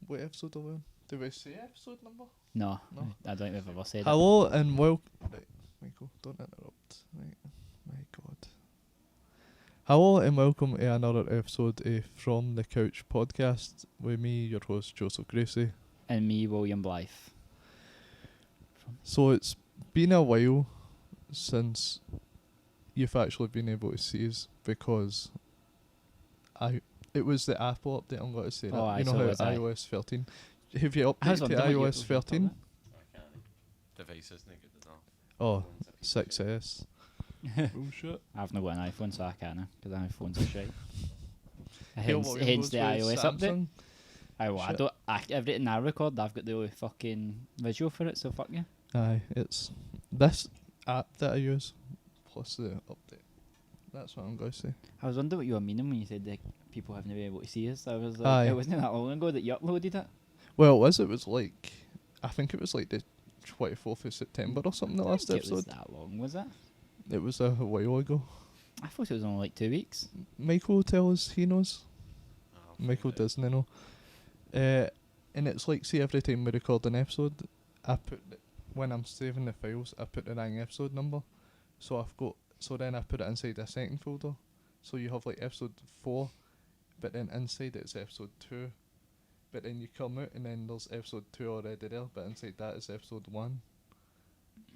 What episode are we on? Did we say episode number? No, No. I don't think we've ever said Hello and welcome. Right, Michael, don't interrupt. Right, my God. Hello and welcome to another episode of From the Couch podcast with me, your host Joseph Gracie. it. And me, William Blythe. So it's been a while since you've actually been able to see us because it was the Apple update. I'm going to say that. Oh, you know so how was I. iOS 13. Have you I was updated to wondering what iOS you- 13? Device isn't it good enough? Oh, 6S. Bullshit. I've not got an iPhone, so I can't, because iPhones are shite. Hail hence William hence goes the with iOS update. Samsung. I Shit. don't. Everything I record, I've got the fucking visual for it. So fuck you. Aye, it's this app that I use plus the update. That's what I'm going to say. I was wondering what you were meaning when you said that people haven't been able to see us. I was like, Aye. it wasn't that long ago that you uploaded it. Well, it was like, I think it was like the 24th of September or something, the I last think it was episode. that long, was it? It was a while ago. I thought it was only like 2 weeks. Michael will tell us he knows. Oh, Michael does. doesn't know. And it's like, see, every time we record an episode, when I'm saving the files, I put the wrong episode number. So then I put it inside a second folder. So you have like episode 4, but then inside it's episode 2. But then you come out and then there's episode 2 already there, but inside that is episode 1.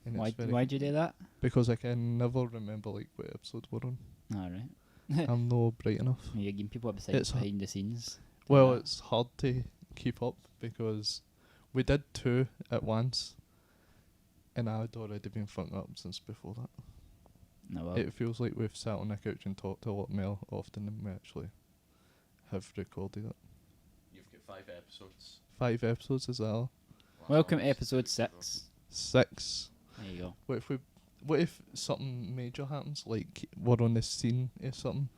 And Why'd you do that? Because I can never remember like what episode we're on. Alright. I'm no bright enough. You're giving people It's behind the scenes. Well, Yeah. it's hard to keep up because we did 2 at once, and I had already been fucking up since before that. No, well, It feels like we've sat on the couch and talked a lot more often than we actually have recorded it. You've got 5 episodes. 5 episodes is that all? welcome to episode 6. 6. There you go. What if something major happens, like we're on the scene of something,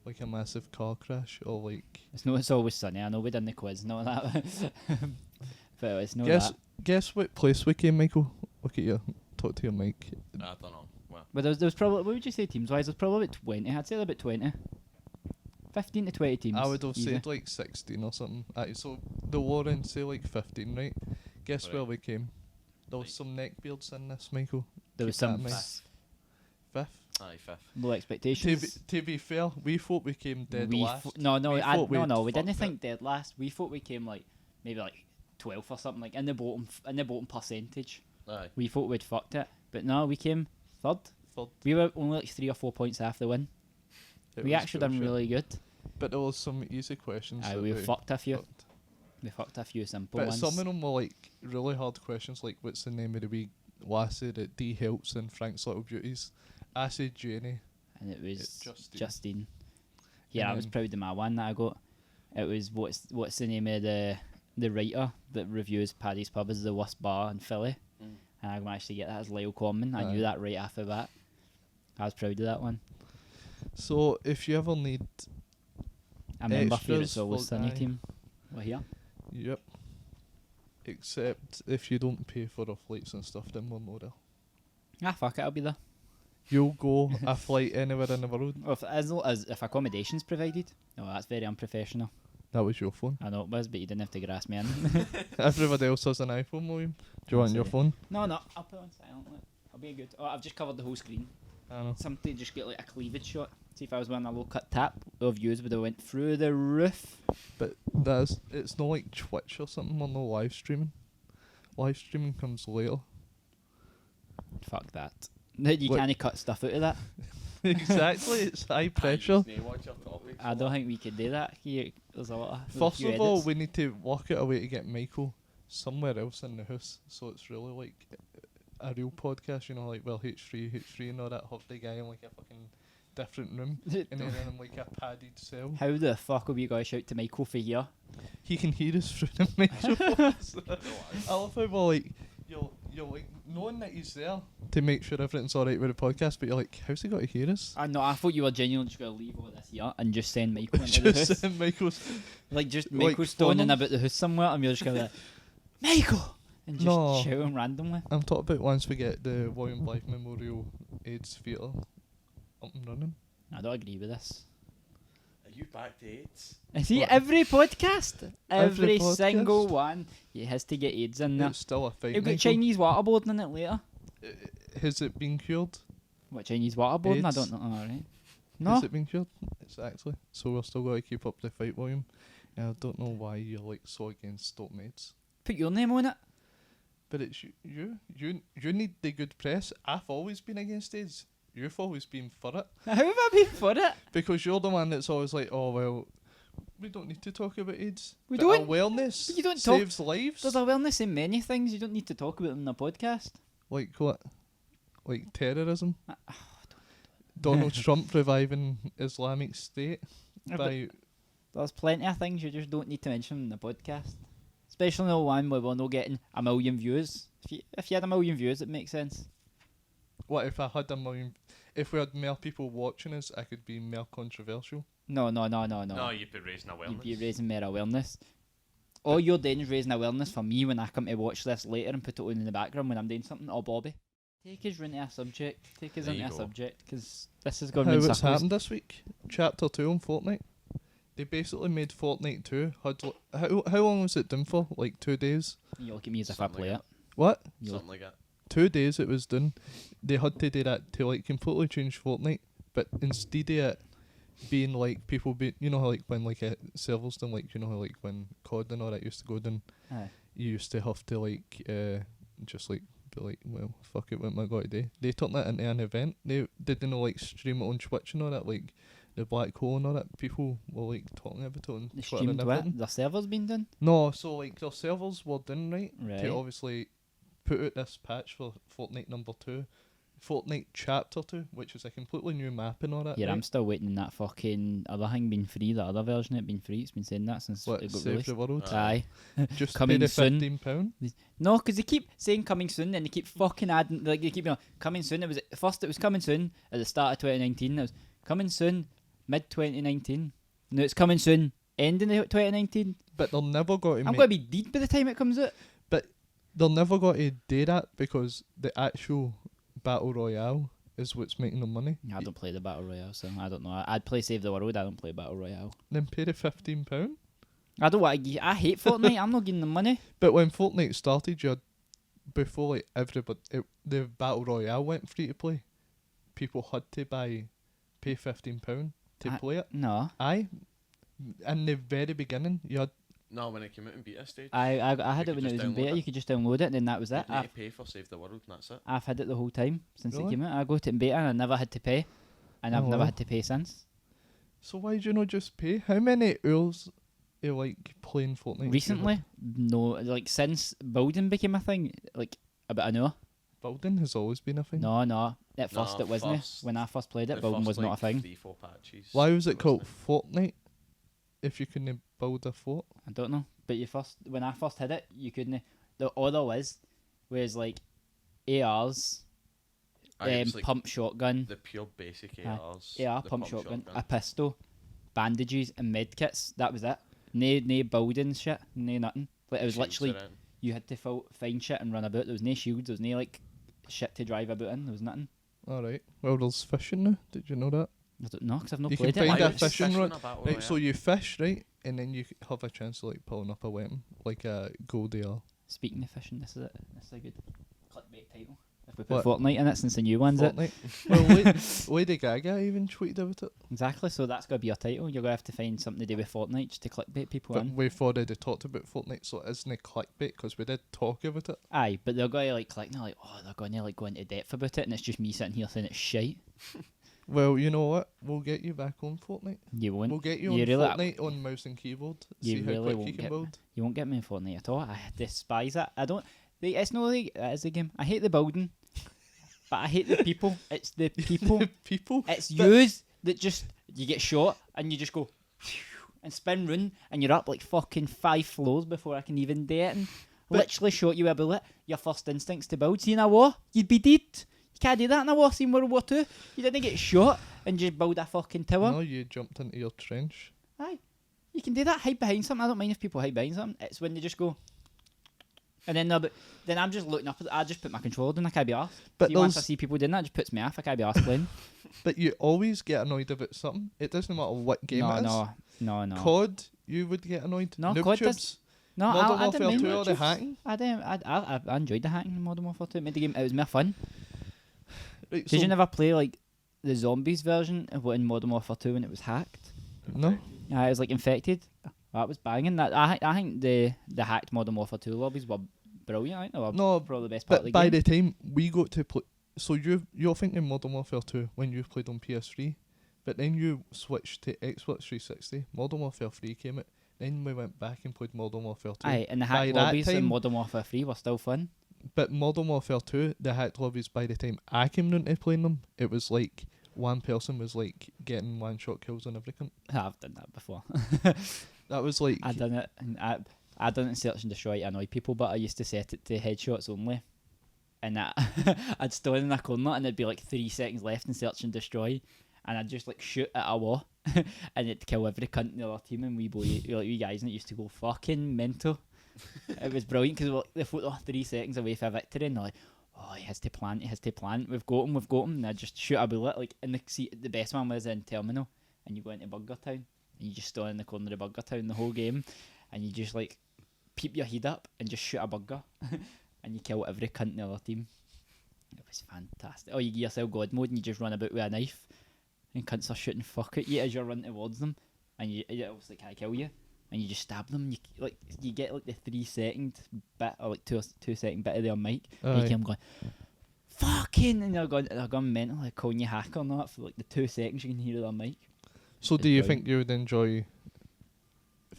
like a massive car crash, or like... It's always sunny. I know we done the quiz, not that. But it's not Guess that. guess what place we came, Michael? Look at you. Talk to your mic. I don't know. Well, But there was probably, what would you say teams wise? There's probably about 20. I'd say about 20. 15 to 20 teams. I would have easy. said like 16 or something. So the Warren say like 15, right? Guess Right. where we came. There was Right. some neckbeards in this, Michael. There was keep that some in mind. Fifth. 5th. aye, 5th. low To expectations. be fair, we thought we came dead we last. no, We thought we we'd didn't fucked think dead last. We thought we came like maybe like 12th or something, like in the bottom percentage. Aye. We thought we'd fucked it, but no, we came third. Third. We were only like 3 or 4 points after the win. It We was actually done bullshit. really good. But there was some easy questions. Aye, that we fucked a few. fucked. We fucked a few simple But ones. some of them were like really hard questions, like what's the name of the wee lassie that Dee helps in Frank's Little Beauties? I said Jenny. and it was It's Justine. Justine. Yeah, And I was then- proud of my one that I got. It was what's the name of the writer that reviews Paddy's Pub as the worst bar in Philly, Mm. and I managed to get that as Lyle Common. I Aye. knew that right after that. I was proud of that one. So if you ever need, I remember for Extras It's Always for- Sunny aye. team. We're here. yep. Except if you don't pay for the flights and stuff, then we're not there. Ah, fuck it, I'll be there. You'll go a flight anywhere in the world. Well, if accommodation's provided. No, that's very unprofessional. That was your phone. I know it was, but you didn't have to grass me in. Everybody else has an iPhone, William. Do you want your Sorry. phone? No, I'll put it on silent. Look. I'll be good. Oh, I've just covered the whole screen. I know. Something just get like a cleavage shot. See if I was wearing a low cut tap, the views would have went through the roof. But it's not like Twitch or something. We're no live streaming. Live streaming comes later. Fuck that. You What- can't cut stuff out of that. Exactly, it's high pressure. Watch your topics. I don't think we could do that. There's a lot of. there's a First few of all, edits. we need to work out a way to get Michael somewhere else in the house, so it's really like a real podcast, you know, like H3 and all that. Have the guy in like a fucking different room, and then in like a padded cell. How the fuck will you guys shout to Michael for here? He can hear us through the microphones. I love how we're like, you're like knowing that he's there to make sure everything's alright with the podcast, but you're like, how's he got to hear us? I know. I thought you were genuinely just gonna leave all this here and just send Michael into the house. Just Michael's. Like just like Michael stoning phone about the house somewhere, and you're just gonna Michael and just No. shout him randomly. I'm talking about once we get the William Blythe Memorial AIDS Theatre up and running. I don't agree with this. you back to AIDS? See, What? every podcast, every podcast? single one, it has to get AIDS in there. It's still a fight. You've got Michael. Chinese waterboarding in it later. Has it been cured? What, Chinese waterboarding? I AIDS. don't know. Alright. No. Has it been cured? Exactly. So we're still got to keep up the fight, William. And I don't know why you're like so against stop meds. Put your name on it. But it's you need the good press. I've always been against AIDS. You've always been for it. How have I been for it? Because you're the one that's always like, oh well, we don't need to talk about AIDS. We But don't. awareness But you don't talk- saves lives. There's awareness in many things. You don't need to talk about them in a podcast. Like what? Like terrorism? Oh, Donald Trump reviving Islamic State Yeah, by There's plenty of things you just don't need to mention in the podcast. Especially the one where we're not getting a million views. If you had a million views, it makes sense. what if I had a million? If we had more people watching us, I could be more controversial. No. No, you'd be raising You'd awareness. be raising more awareness. All you're doing is raising awareness for me when I come to watch this later and put it on in the background when I'm doing something. Oh, Bobby. Take us into a subject. Take us There into you a go. subject, because this is going How in it's circles. happened this week? Chapter 2 on Fortnite. They basically made Fortnite 2. How long was it done for? Like 2 days? You look at me as if I Something play like it. What? You look- Something like that. 2 days it was done. They had to do that to like completely change Fortnite, but instead of it being like people be, you know how like when like servers done, like you know how like when COD and all that used to go down, Aye. you used to have to like just like be like, well, fuck it, what am I going to do? They turned that into an event. They didn't like stream it on Twitch and all that, like the black hole and all that. People were like talking about it on They Twitter streamed and what? everything. The server's been done? No, so like their servers were done right, Right. to obviously put out this patch for Fortnite number 2, Fortnite Chapter 2, which is a completely new map and all that. Yeah, right? I'm still waiting on that fucking other thing being free. The other version it being free. It's been saying that since What, it got Save released. the World? Aye. Just coming pay the soon. £15. No, because they keep saying coming soon, and they keep fucking adding. Like they keep going coming soon. It was coming soon at the start of 2019. It was coming soon mid 2019. No, it's coming soon ending of 2019. But they're never going to I'm make... gonna be dead by the time it comes out. They're never going to do that because the actual Battle Royale is what's making them money. I don't play the battle royale, so I don't know. I'd play Save the World. I don't play battle royale. Then pay the £15. I don't want to. I hate Fortnite. I'm not getting the money. But when Fortnite started, you had, before like everybody, the Battle Royale went free to play. People had to pay £15 to play it. No, Aye. In the very beginning, you had No, when it came out in beta stage. I had You it could when it just was in download beta. it. You could just download it, and then that was You it. didn't need to pay for Save the World, and that's it. I've had it the whole time since Really? it came out. I got it in beta and I never had to pay, and I've Oh, never wow. had to pay since. So why do you not just pay? How many hours you like playing Fortnite? do you Recently, have? no, like since building became a thing, like about an hour. Building has always been a thing. No, at first No, it wasn't. first- When I first played it, The building first, was not a like, thing. 3-4 patches. Why was there it called wasn't. Fortnite? If you couldn't build a fort. I don't know, but when I first had it, you couldn't. All there was like ARs, Aye, it was like pump shotgun, the pure basic Aye. ARs. AR the pump shotgun, a pistol, bandages, and med kits. That was it. No building shit, no nothing. Like it was Shields literally around. you had to find shit and run about. There was no shields. There was no like shit to drive about in. There was nothing. Alright. Well, there's fishing now. Did you know that? I don't know because I've not You can played it. find Why a would you fishing fish rod. in a battle Right, so royale? you fish, right? And then you have a chance of like pulling up a weapon. Like a goldie or Speaking of fishing, this is it. This is a good clickbait title. If we put What? Fortnite in it since the new one's it. Fortnite. Well, Lady Gaga even tweeted about it. Exactly, so that's got to be your title. You're going to have to find something to do with Fortnite just to clickbait people But in. we've already talked about Fortnite, so it isn't clickbait because we did talk about it. Aye, but they're going to like click, and they're like, oh, they're going to like go into depth about it, and it's just me sitting here saying it's shite. Well, you know what? We'll get you back on Fortnite. You won't. We'll get you You on really- Fortnite on mouse and keyboard. You See how really quick won't you can get build. You won't get me in Fortnite at all. I despise it. I don't. It's not like that is the game. I hate the building, but I hate the people. It's the people. People. It's But- yous that just you get shot and you just go and spin round and you're up like fucking 5 floors before I can even do it. And But- literally shot you a bullet. Your first instinct's to build. See in a war, you'd be dead. You can't do that in a war. See in World War Two, you didn't get shot and just build a fucking tower. No, you jumped into your trench. Aye, you can do that. Hide behind something. I don't mind if people hide behind something. It's when they just go And then no, but then I'm just looking up. I just put my controller down. I can't be arsed. But See, once I those- see people doing that, it just puts me off. I can't be arsed playing. But you always get annoyed about something. It doesn't matter what game it is. No. COD, you would get annoyed. No, Noob COD tubes, does- No, Modern I didn't Warfare mind 2 it. or the hacking. I enjoyed the hacking in Modern Warfare 2. It made the game. It was more fun. Right, Did you never play like the zombies version of what in Modern Warfare 2 when it was hacked? No. Yeah, it was like infected. That was banging. That I think the hacked Modern Warfare 2 lobbies were brilliant. I think they were No, probably the best part of but the by game. the time we got to play, so you're thinking Modern Warfare 2 when you played on PS3, but then you switched to Xbox 360. Modern Warfare 3 came out. Then we went back and played Modern Warfare 2. Aye, and the By hacked that lobbies in time- Modern Warfare 3 were still fun. But Modern Warfare 2, the hacked lobbies, by the time I came round to playing them, it was like one person was like getting one shot kills on everything. I've done that before. That was like I done it. And I done it in Search and Destroy to annoy people, but I used to set it to headshots only. And I'd stand in a corner and there'd be like 3 seconds left in Search and Destroy, and I'd just like shoot at a wall, and it'd kill every cunt in the other team, and we guys and it used to go fucking mental. It was brilliant because like, the photo 3 seconds away for a victory, and they're like, oh, he has to plant, we've got him, and I'd just shoot a bullet like in the seat. The best one was in Terminal, and you go into Burger Town, and you just stand in the corner of Burger Town the whole game, and you just like peep your head up and just shoot a burger, and you kill every cunt in the other team. It was fantastic. Oh, you give yourself God mode and you just run about with a knife, and cunts are shooting fuck at you as you run towards them, and you obviously can't kill you, and you just stab them. You get like the 3 second bit or like 2 second bit of their mic. And you Aye. hear them going fucking, and they're going mental, like calling you hacker and that for like the 2 seconds you can hear their mic. So It's do you brilliant. think you would enjoy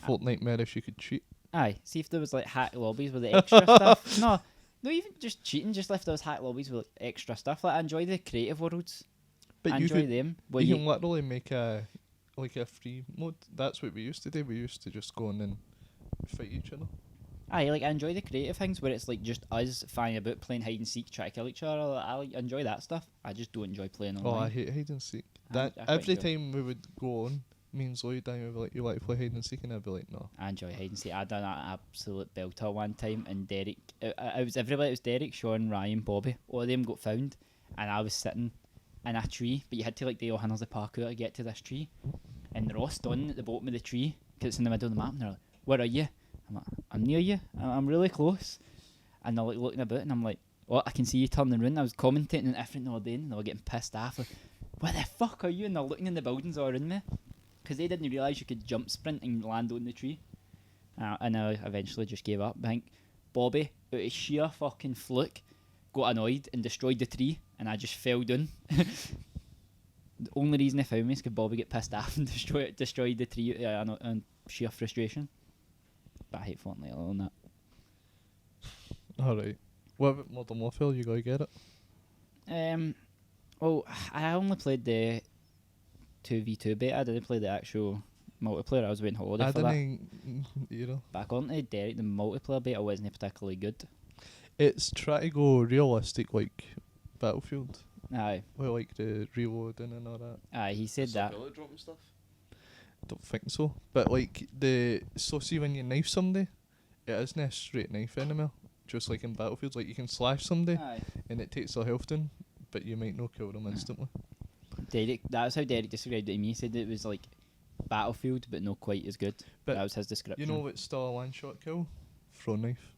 Fortnite more if you could cheat? Aye, see if there was like hack lobbies with the extra stuff. No, even just cheating. Just if there was hack lobbies with like, extra stuff. Like I enjoy the creative worlds. But I you enjoy could them. Well, you can literally make a free mode. That's what we used to do. We used to just go on and fight each other. Aye, like I enjoy the creative things where it's like just us fanning about playing hide and seek, try to kill each other. I like, enjoy that stuff. I just don't enjoy playing Oh, I online. hate hide and seek. I That quite every enjoy- time we would go on, me and Zoe down would be like, "You like to play hide and seek?" And I'd be like, "No." I enjoy hide and seek. I done an absolute belter one time, and Derek, it was everybody. It was Derek, Sean, Ryan, Bobby. All of them got found, and I was sitting in a tree. But you had to like do all handles of parkour to get to this tree, and they're all standing at the bottom of the tree because it's in the middle of the map. And they're like, "Where are you?" I'm like, "I'm near you. I'm really close." And they're like looking about, and I'm like, "Oh, I can see you turning around." I was commentating on everything they were doing, and they were getting pissed off. Like, "Where the fuck are you?" And they're looking in the buildings all around me. Because they didn't realise you could jump sprint and land on the tree. And I eventually just gave up. I think Bobby, out of sheer fucking fluke, got annoyed and destroyed the tree, and I just fell down. The only reason they found me is because Bobby got pissed off and destroyed the tree on sheer frustration. But I hate Fortnite other than that. All right. What about Modern Warfare? You gotta get it. Well, I only played the 2v2 beta. I didn't play the actual multiplayer. I was waiting holiday I for that. didn't, But according to Derek, the multiplayer beta wasn't particularly good. It's try to go realistic like Battlefield, Aye, with like the reloading and all that. aye, he said Is there that. bullet drop and stuff? Don't think so. But like so see when you knife somebody, it isn't a straight knife anymore. Just like in Battlefield, like you can slash somebody Aye. and it takes their health down, but you might not kill them instantly. Derek, that's how Derek described it to me. He said it was like Battlefield, but not quite as good. But that was his description. You know what's still a one-shot kill? Throw knife.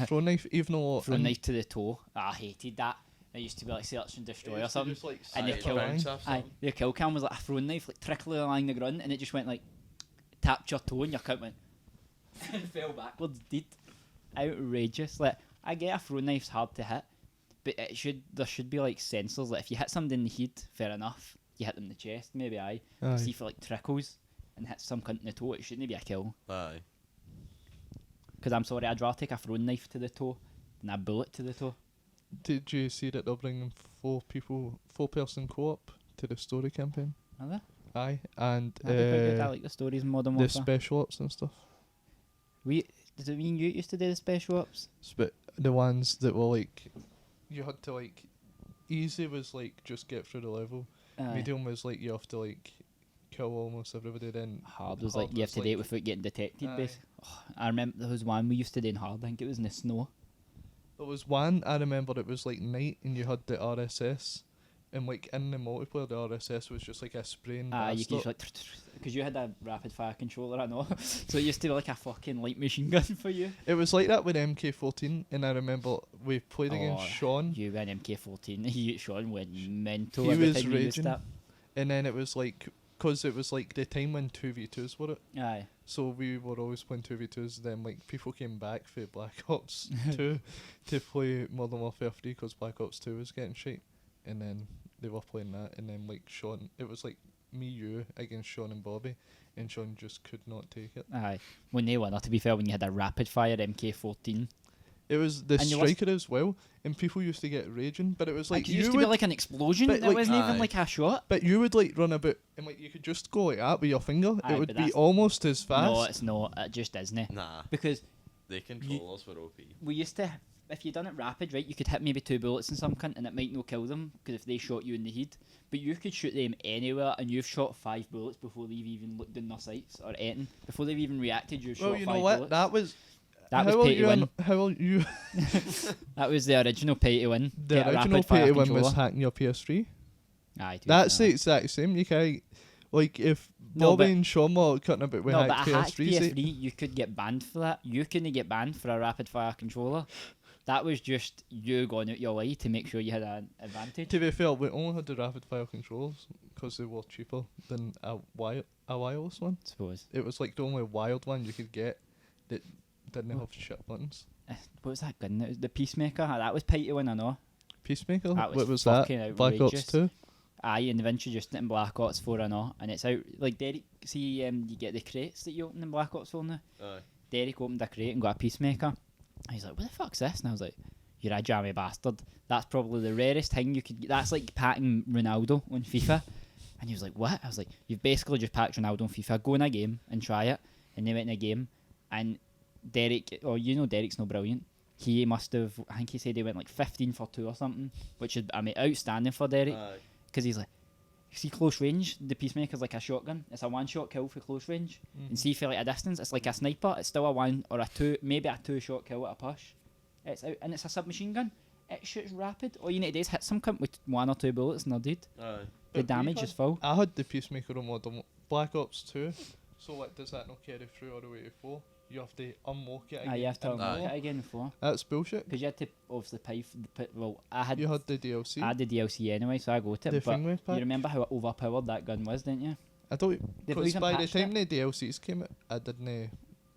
Throw knife, even though Throw a knife to the toe. I hated that. It used to be like Search and Destroy or something. And Aye, the kill, bounce off aye, something. the kill cam was like a throwing knife, like trickling along the ground, and it just went like tapped your toe, and your count went and fell backwards. Dead, outrageous. Like I get a throwing knife's hard to hit, but there should be like sensors. Like if you hit somebody in the head, fair enough. You hit them in the chest, maybe aye. Aye. See for like trickles and hit some cunt in the toe, it shouldn't be a kill. Aye. Because I'm sorry, I'd rather take a throwing knife to the toe than a bullet to the toe. Did you see that they're bringing 4-person co-op to the story campaign? Are they? Aye, and That'd be quite good. I like the stories in Modern the Warfare. special ops and stuff. Does it mean you used to do the special ops? But the ones that were like, you had to like, easy was like just get through the level. Aye. Medium was like you have to like kill almost everybody. Then Hard was like you have to do it without getting detected. Aye. Basically. Oh, I remember there was one we used to do in hard. I think it was in the snow. There was one I remember. It was like night, and you had the RSS, and like in the multiplayer, the RSS was just like a spraying. You could just like because you had a rapid fire controller, I know. So it used to be like a fucking light machine gun for you. It was like that with MK14, and I remember we played against Sean. You went MK14. Sean went mental. He every was time you used raging. that. And then it was like, because it was like the time when 2v2s were it. Aye. So we were always playing 2v2s. Then like people came back for Black Ops 2 to play Modern Warfare 3 because Black Ops 2 was getting shit. And then they were playing that. And then like Sean, it was like me, you against Sean and Bobby. And Sean just could not take it. Aye. When they won, to be fair, when you had a rapid fire MK14. It was the And you striker as well. And people used to get raging. But it was like It used to be like an explosion. but It like- wasn't even Aye. like a shot. But you would like run about and like you could just go like that with your finger. Aye, it would but be that's- almost as fast. No, it's not. It just isn't. Nah, Because the controllers were OP. we used to, if you done it rapid, right, you could hit maybe 2 bullets in some cunt and it might not kill them because if they shot you in the head. But you could shoot them anywhere and you've shot 5 bullets before they've even looked in their sights or anything. Before they've even reacted, you've shot Well, you 5 know what? bullets. That was That was pay to win. How are you? That was the original pay to win. The Get a original rapid fire pay to win was controller. hacking your PS3. Aye, to be That's fair. the exact same. You can't like if No, Bobby but- and Sean were cutting about with No, but hacked a hacked PS3s. PS3, you could get banned for that. You couldn't get banned for a rapid fire controller. That was just you going out your way to make sure you had an advantage. To be fair, we only had the rapid fire controllers because they were cheaper than a wireless one. I suppose. It was like the only wired one you could get that didn't have shit buttons. What was that gun? It was the Peacemaker. That was pay to win, I know. Peacemaker. That was what was fucking that? Black Ops outrageous. 2. Aye, and they've introduced it in Black Ops 4, I know. And it's out, like, Derek, see, you get the crates that you open in Black Ops 4 now. Aye. Derek opened a crate and got a Peacemaker. And he's like, what the fuck's this? And I was like, you're a jammy bastard. That's probably the rarest thing you could get. That's like packing Ronaldo on FIFA. And he was like, what? I was like, you've basically just packed Ronaldo on FIFA. Go in a game and try it. And they went in a game. And Derek, Derek's no brilliant. He must have, I think he said he went like 15 for 2 or something. Which is, I mean, outstanding for Derek. Aye. Because he's like, see close range, the Peacemaker's like a shotgun. It's a 1-shot kill for close range. And see for like a distance, it's like a sniper. It's still a 1 or a 2, maybe a 2-shot kill at a push. It's out, and it's a submachine gun. It shoots rapid. All you need to do is hit some cunt with 1 or 2 bullets and they're dead. Aye. The But damage is full. I had the Peacemaker on Modern Black Ops 2. So what does that not carry through all the way to 4? You have to unlock it again. You have to and unlock more. it again before. That's bullshit. Because you had to obviously pay for well, I had You had the DLC. I had the DLC anyway, so I got the it. But Thingwave pack. you remember how overpowered that gun was, didn't you? I don't. They've Because even by the patched time the DLCs came out, I didn't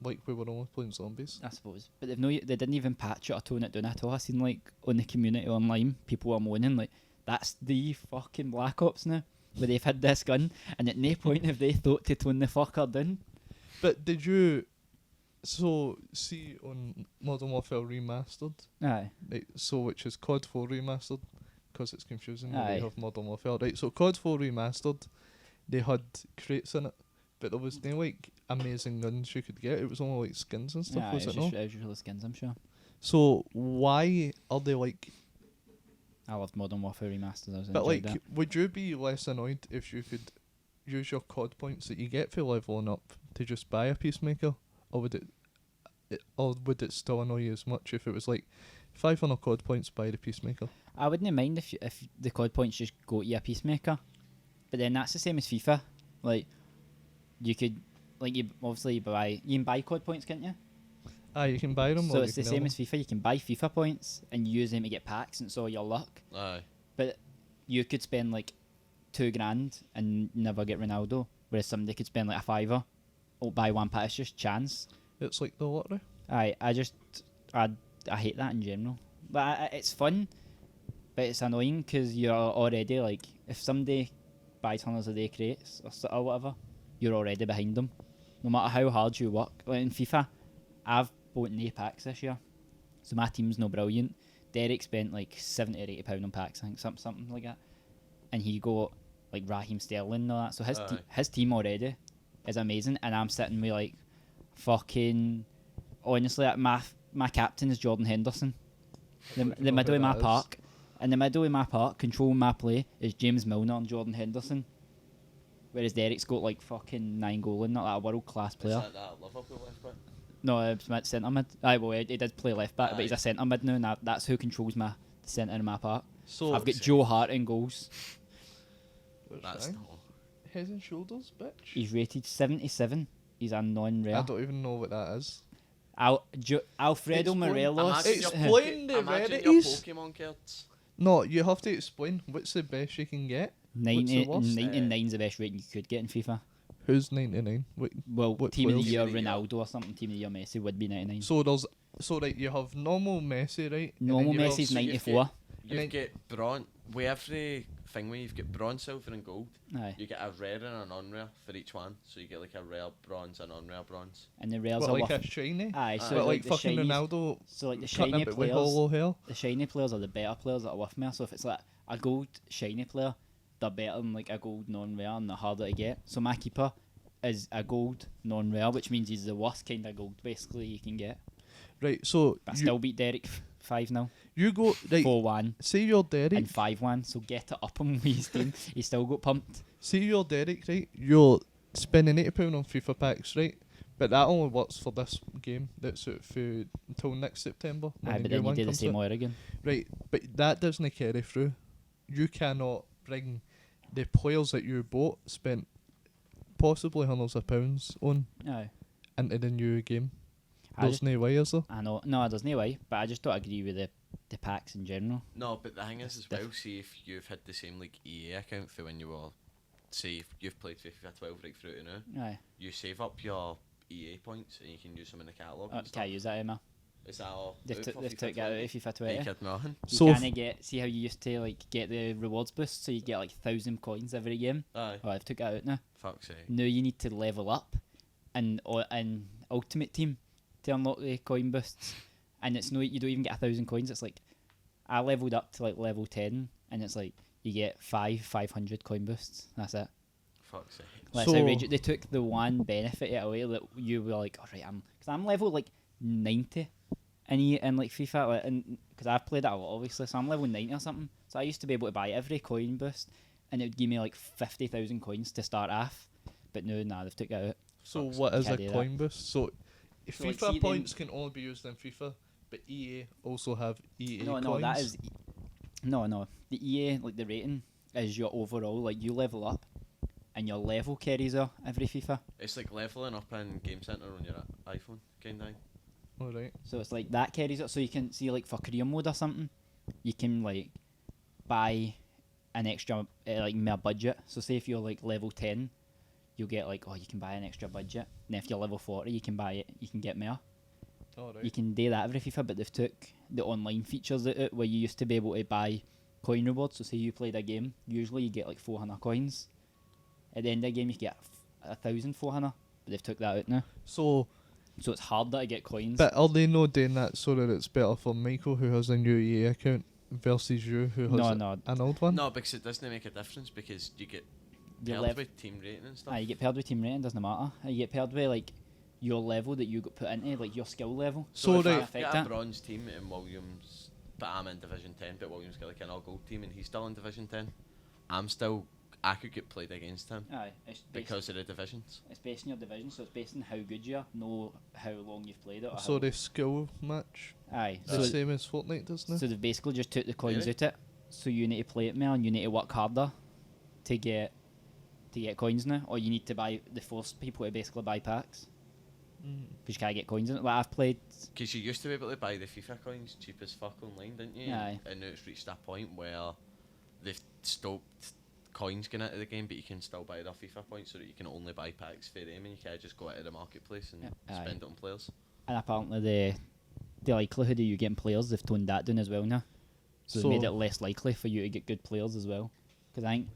like we were only playing zombies. I suppose. But they didn't even patch it or tone it down at all. I seen like on the community online, people were moaning like, that's the fucking Black Ops now. Where they've had this gun and at no point have they thought to tone the fucker down. But did you? So see on Modern Warfare Remastered, Aye. right? So which is COD 4 Remastered, because it's confusing. When Aye. you have Modern Warfare, right? So COD 4 Remastered, they had crates in it, but there was no like amazing guns you could get. It was only like skins and stuff, Aye, was it it was no? just really skins, I'm sure. So why are they like? I loved Modern Warfare Remastered. I was But enjoyed like, that. would you be less annoyed if you could use your COD points that you get for leveling up to just buy a Peacemaker, or would it still annoy you as much if it was like 500 COD points, buy the Peacemaker? I wouldn't mind if the COD points just go to a Peacemaker, but then that's the same as FIFA. Like, you could, like, you can buy COD points, can't you? Ah, you can buy them. So or it's you the can same earn as FIFA. You can buy FIFA points and use them to get packs, and it's all your luck. Aye. But you could spend like $2,000 and never get Ronaldo, whereas somebody could spend like a $5 or buy 1 pack. It's just chance. them. It's like the lottery. I hate that in general. But it's fun, but it's annoying because you're already like, if somebody buys hundreds a day crates or whatever, you're already behind them. No matter how hard you work. Like in FIFA, I've bought 8 packs this year, so my team's no brilliant. Derek spent like £70 or £80 on packs, I think, something like that, and he got like Raheem Sterling and all that. So his team already is amazing, and I'm sitting with like fucking. Honestly, like, my captain is Jordan Henderson. The middle of my park. In the middle of my park, controlling my play is James Milner and Jordan Henderson. Whereas Derek's got like fucking 9 goaling, not that a world class Is player. that Liverpool left back? No, it's centre mid. Aye, well, he did play left back, but he's a Aye. centre mid now, and that's who controls the centre of my park. So I've got Fuck's Joe sake. Hart in goals. what's That's that? not. Head and Shoulders, bitch. He's rated 77. He's a I non-rare. don't even know what that is. Alfredo Explain- Morelos. Explain the Imagine your rarities. Pokemon cards. No, you have to explain what's the best you can get. 90, worst? 99's the best rating you could get in FIFA. Who's 99? Wait, Well, What Team of the players? Year Team of the Year. Ronaldo or something. Team of the Year Messi would be 99. so there's right. You have normal Messi, right? And then Normal you have- Messi's so you've 94. You then- get bronze. With every thing where you've got bronze, silver, and gold, Aye. you get a rare and a non-rare for each one. So you get like a rare bronze and non-rare bronze. And the rares What, are like worth. a shiny? Aye, so But But like the fucking shinies, Ronaldo so like the cutting shiny a bit with players, hollow hair. the shiny players are the better players that are worth more. So if it's like a gold shiny player, they're better than like a gold non-rare and they're harder to get. So my keeper is a gold non-rare, which means he's the worst kind of gold basically you can get. Right, so But I you, still beat Derek 5-0, you go right. 4-1 Say you're Derek. and 5-1. So get it up him with his team. He still got pumped. Say you're Derek, right? You're spending £80 on FIFA packs, right? But that only works for this game. That's out for until next September. when Aye, the but new then you one do the comes same out. over again. Right, but that doesn't carry through. You cannot bring the players that you bought, spent possibly hundreds of pounds on, Aye. into the new game. I There's just- no way, is there? I know. No, there's no way. But I just don't agree with the packs in general. No, but the thing is as Diff- well, see if you've had the same like EA account for when you were, say if you've played FIFA 12 right through to now, Aye. you save up your EA points and you can use them in the catalogue and Can't stuff. use that, Emma. Is that all? They've out took for they've FIFA took it out 12? of FIFA Are 20. you kidding nothing? You So can't get. See how you used to like get the rewards boost, so you get like 1,000 coins every game. Aye. Oh, I've took it out now. Fuck's sake. Now you need to level up, and Ultimate Team to unlock the coin boosts, and it's no you don't even get 1,000 coins. It's like I leveled up to like level 10, and it's like you get 500 coin boosts. That's it. Fuck's sake. Like, So- it's outrageous. They took the one benefit away that you were like, all right, because I'm level like 90 in like FIFA, like, and because I've played it a lot, obviously, so I'm level 90 or something. So I used to be able to buy every coin boost, and it would give me like 50,000 coins to start off. But no, nah, they've took it out. So Fuck's what is a Can't do that. coin boost? So So, like, FIFA see, points can only be used in FIFA, but EA also have EA No, coins. no, that is no. The EA like the rating is your overall. Like you level up, and your level carries up every FIFA. It's like leveling up in Game Center on your iPhone, kind of. All right. So it's like that carries up. So you can see like for career mode or something, you can like buy an extra like more budget. So say if you're like level 10, you'll get like you can buy an extra budget. And if you're level 40, you can buy it. You can get more. All right. You can do that every FIFA, but they've took the online features out where you used to be able to buy coin rewards. So say you played a game, usually you get like 400 coins. At the end of the game, you get 1,400, but they've took that out now. So, So it's harder to get coins. but are they not doing that so that it's better for Michael, who has a new EA account, versus you, who has No. an old one? No, because it doesn't make a difference because you get Your paired lev- with team rating and stuff. You get paired with team rating, doesn't matter. You get paired with like your level that you got put into, like your skill level. So if right- I've Affect got that. a bronze team and Williams, but I'm in Division 10, but Williams got like an all gold team and he's still in Division 10, I could get played against him Aye, it's based, because of the divisions. it's based on your division, so it's based on how good you are, know how long you've played it. Or So how, the skill match, aye, the so, same as Fortnite, doesn't it? so they've basically just took the coins Really? out it. So you need to play it more, and you need to work harder to get coins now, or you need to buy the force people to basically buy packs because you can't get coins in it. Like I've played. Because you used to be able to buy the FIFA coins cheap as fuck online, didn't you? Aye. And now it's reached that point where they've stopped coins going into the game, but you can still buy their FIFA points so that you can only buy packs for them and you can't just go out of the marketplace and Aye. spend it on players. And apparently the likelihood of you getting players, they've toned that down as well now. So they made it less likely for you to get good players as well. Because I think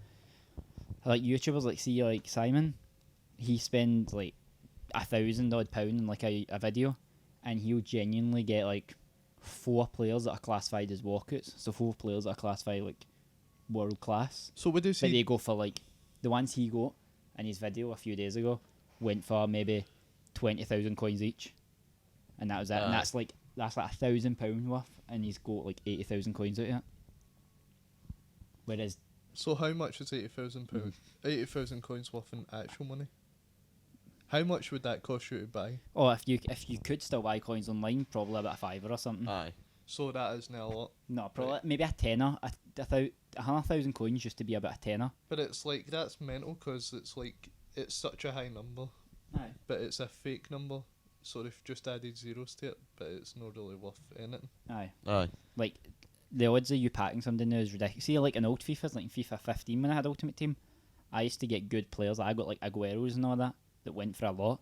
like YouTubers like see like Simon, he spends like £1,000 in like a video, and he'll genuinely get like 4 players that are classified as walkouts. So 4 players that are classified like world class. So would you But see? they go for like the ones he got in his video a few days ago went for maybe 20,000 coins each, and that was it. And Aye. that's like £1,000 worth, and he's got like 80,000 coins out of it. Whereas So how much is £80,000? 80,000 coins worth in actual money? How much would that cost you to buy? Oh, if you could still buy coins online, probably about a £5 or something. Aye. So that is now a lot. No, probably maybe a tenner. 100,000 coins used to be about a tenner. But it's like, that's mental because it's like, it's such a high number, Aye. but it's a fake number. So they've just added zeros to it, but it's not really worth anything. Aye. Aye. Like, the odds of you packing something now is ridiculous. See, like in old FIFAs, like FIFA 15 when I had Ultimate Team, I used to get good players. I got like Agueros and all that went for a lot.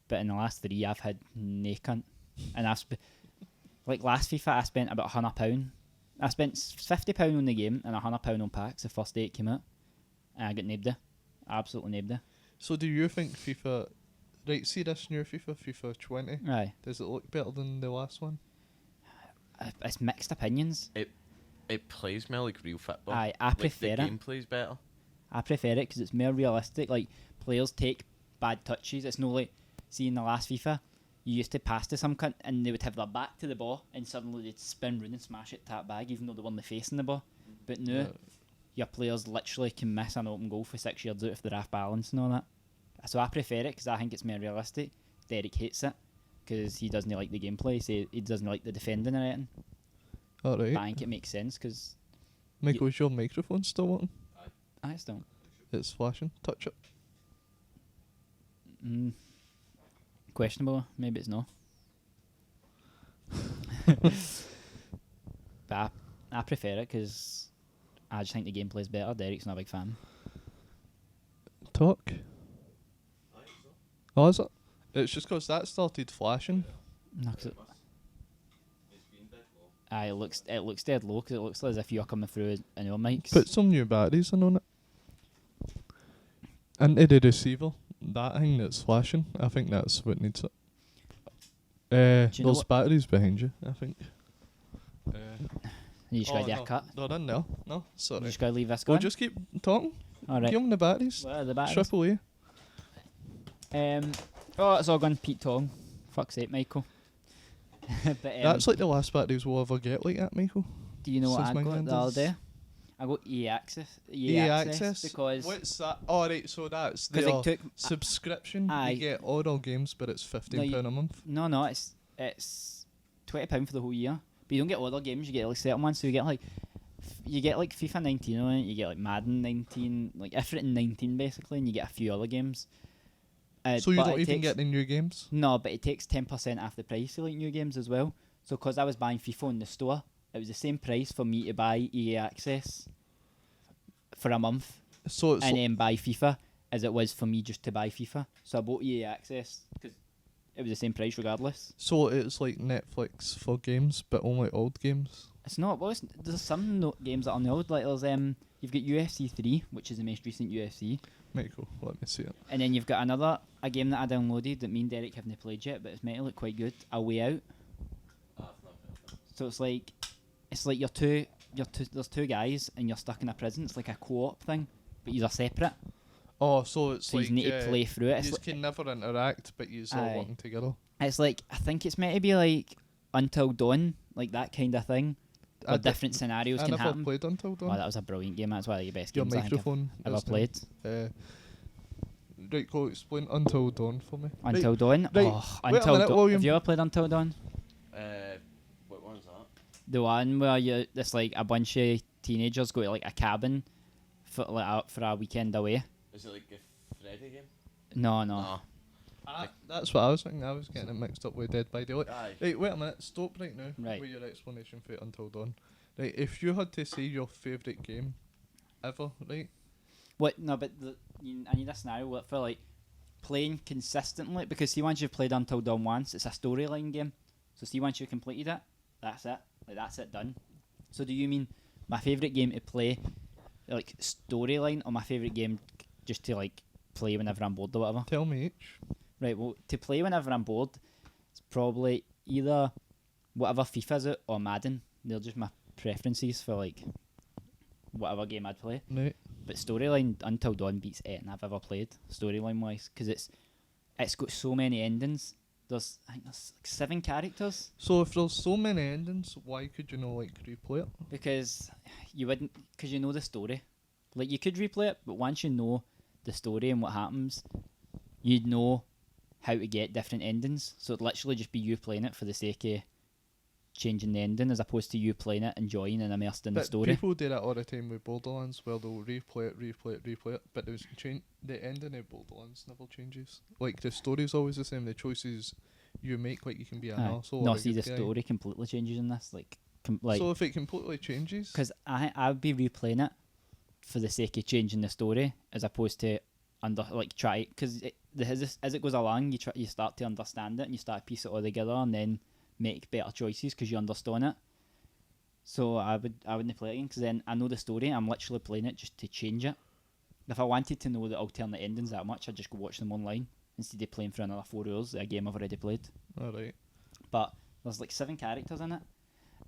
But in the last 3, I've had nae cunt. And like last FIFA, I spent about £100. I spent £50 on the game and £100 on packs the first day it came out. And I got nabbed it. Absolutely nabbed it. So do you think FIFA... Right, see this new FIFA 20? Aye. Does it look better than the last one? It's mixed opinions. It plays more like real football. Aye, I like prefer the it. game plays better. I prefer it because it's more realistic. Like, players take bad touches. It's not like, see, in the last FIFA, you used to pass to some cunt and they would have their back to the ball and suddenly they'd spin round and smash it to that bag even though they weren't facing the ball. But now, your players literally can miss an open goal for 6 yards out if they're off balance and all that. So I prefer it because I think it's more realistic. Derek hates it because he doesn't like the gameplay. He doesn't like the defending or anything. Alright. But I think it makes sense because Michael, is your microphone still working? I just don't. It's flashing. Touch it. Questionable. Maybe it's not. But I prefer it because I just think the gameplay's better. Derek's not a big fan. Talk. Oh, is it? It's just because that started flashing. No, 'cause it looks dead low because it looks as if you're coming through in your mics. Put some new batteries in on it. Into the receiver. That thing that's flashing, I think that's what needs it. Do you know There's what- batteries behind you, I think. You just gotta do no, a cut. they're in there. No, You sorry. just gotta leave this We'll going. just keep talking. Alright. Give them the batteries. Where are the batteries? Triple A. Oh, it's all gone Pete Tong. Fuck's sake, Michael. But That's like the last batteries we'll ever get like that, Michael. do you know what since I my got the granddad's- other day? I got EA Access. EA Access? Because What's that? Oh, right, so that's cause the it took subscription. Aye. You get all our games, but it's £15 a month. no it's £20 for the whole year. But you don't get all the games. You get like certain ones. So you get like FIFA 19 on it. You get like Madden 19, like everything 19 basically, and you get a few other games. So you but don't it even takes- get the new games? No, but it takes 10% off the price of like new games as well. So because I was buying FIFA in the store, it was the same price for me to buy EA Access for a month So it's and then buy FIFA as it was for me just to buy FIFA. So I bought EA Access because it was the same price regardless. so it's like Netflix for games, but only old games. It's not. Well, there's some games that are old. Like there's you've got UFC 3, which is the most recent UFC, Michael, let me see it. and then you've got a game that I downloaded that me and Derek haven't played yet, but it's meant to look quite good. A Way Out. So it's like there's two guys and you're stuck in a prison. It's like a co-op thing, but you're separate. Oh, so it's So like you need to play through it. It's you like, can never interact, but you all Aye. working together. it's like I think it's meant to be like Until Dawn, like that kind of thing. Where different scenarios I can never happen. played Until Dawn. Oh, that was a brilliant game. That's one of the best Your games I think microphone I've ever is now- played. Right, go explain Until Dawn for me. Until Dawn. right. Oh, Wait a Until minute, Dawn. William. Have you ever played Until Dawn? What one's that? The one where it's like a bunch of teenagers go to like a cabin for a weekend away. Is it like a Freddy game? No. No. That's what I was thinking. I was getting it mixed up with Dead by Daylight. Aye. Right, wait a minute. Stop right now Right. with your explanation for Until Dawn. Right, if you had to say your favourite game ever, right? What? No, but I need a scenario where for like playing consistently, because see, once you've played Until Dawn once, it's a storyline game. So see, once you've completed it, that's it. Like that's it done. So do you mean my favourite game to play, like storyline, or my favourite game just to like play whenever I'm bored or whatever? Tell me each. Right. Well, to play whenever I'm bored, it's probably either whatever FIFA's it or Madden. They're just my preferences for like whatever game I'd play. Right. But storyline Until Dawn beats anything I've ever played, storyline wise, because it's got so many endings. I think there's like 7 characters. So if there's so many endings, why could you not like replay it? Because you wouldn't, because you know the story. Like, you could replay it, but once you know the story and what happens, you'd know how to get different endings. So it'd literally just be you playing it for the sake of changing the ending, as opposed to you playing it, enjoying and immersed in the But story. people do that all the time with Borderlands, where they'll replay it, but the ending of Borderlands never changes. Like, the story's always the same, the choices you make, like, you can be an Aye. arsehole No, or a see, the good guy. story completely changes in this. Like, So if it completely changes... because I'd be replaying it for the sake of changing the story, as opposed to try, because as it goes along, you start to understand it and you start to piece it all together and then make better choices because you understand it. So I wouldn't play it again, because then I know the story. I'm literally playing it just to change it. If I wanted to know the alternate endings that much, I'd just go watch them online instead of playing for another 4 hours a game I've already played. Alright. But there's like 7 characters in it,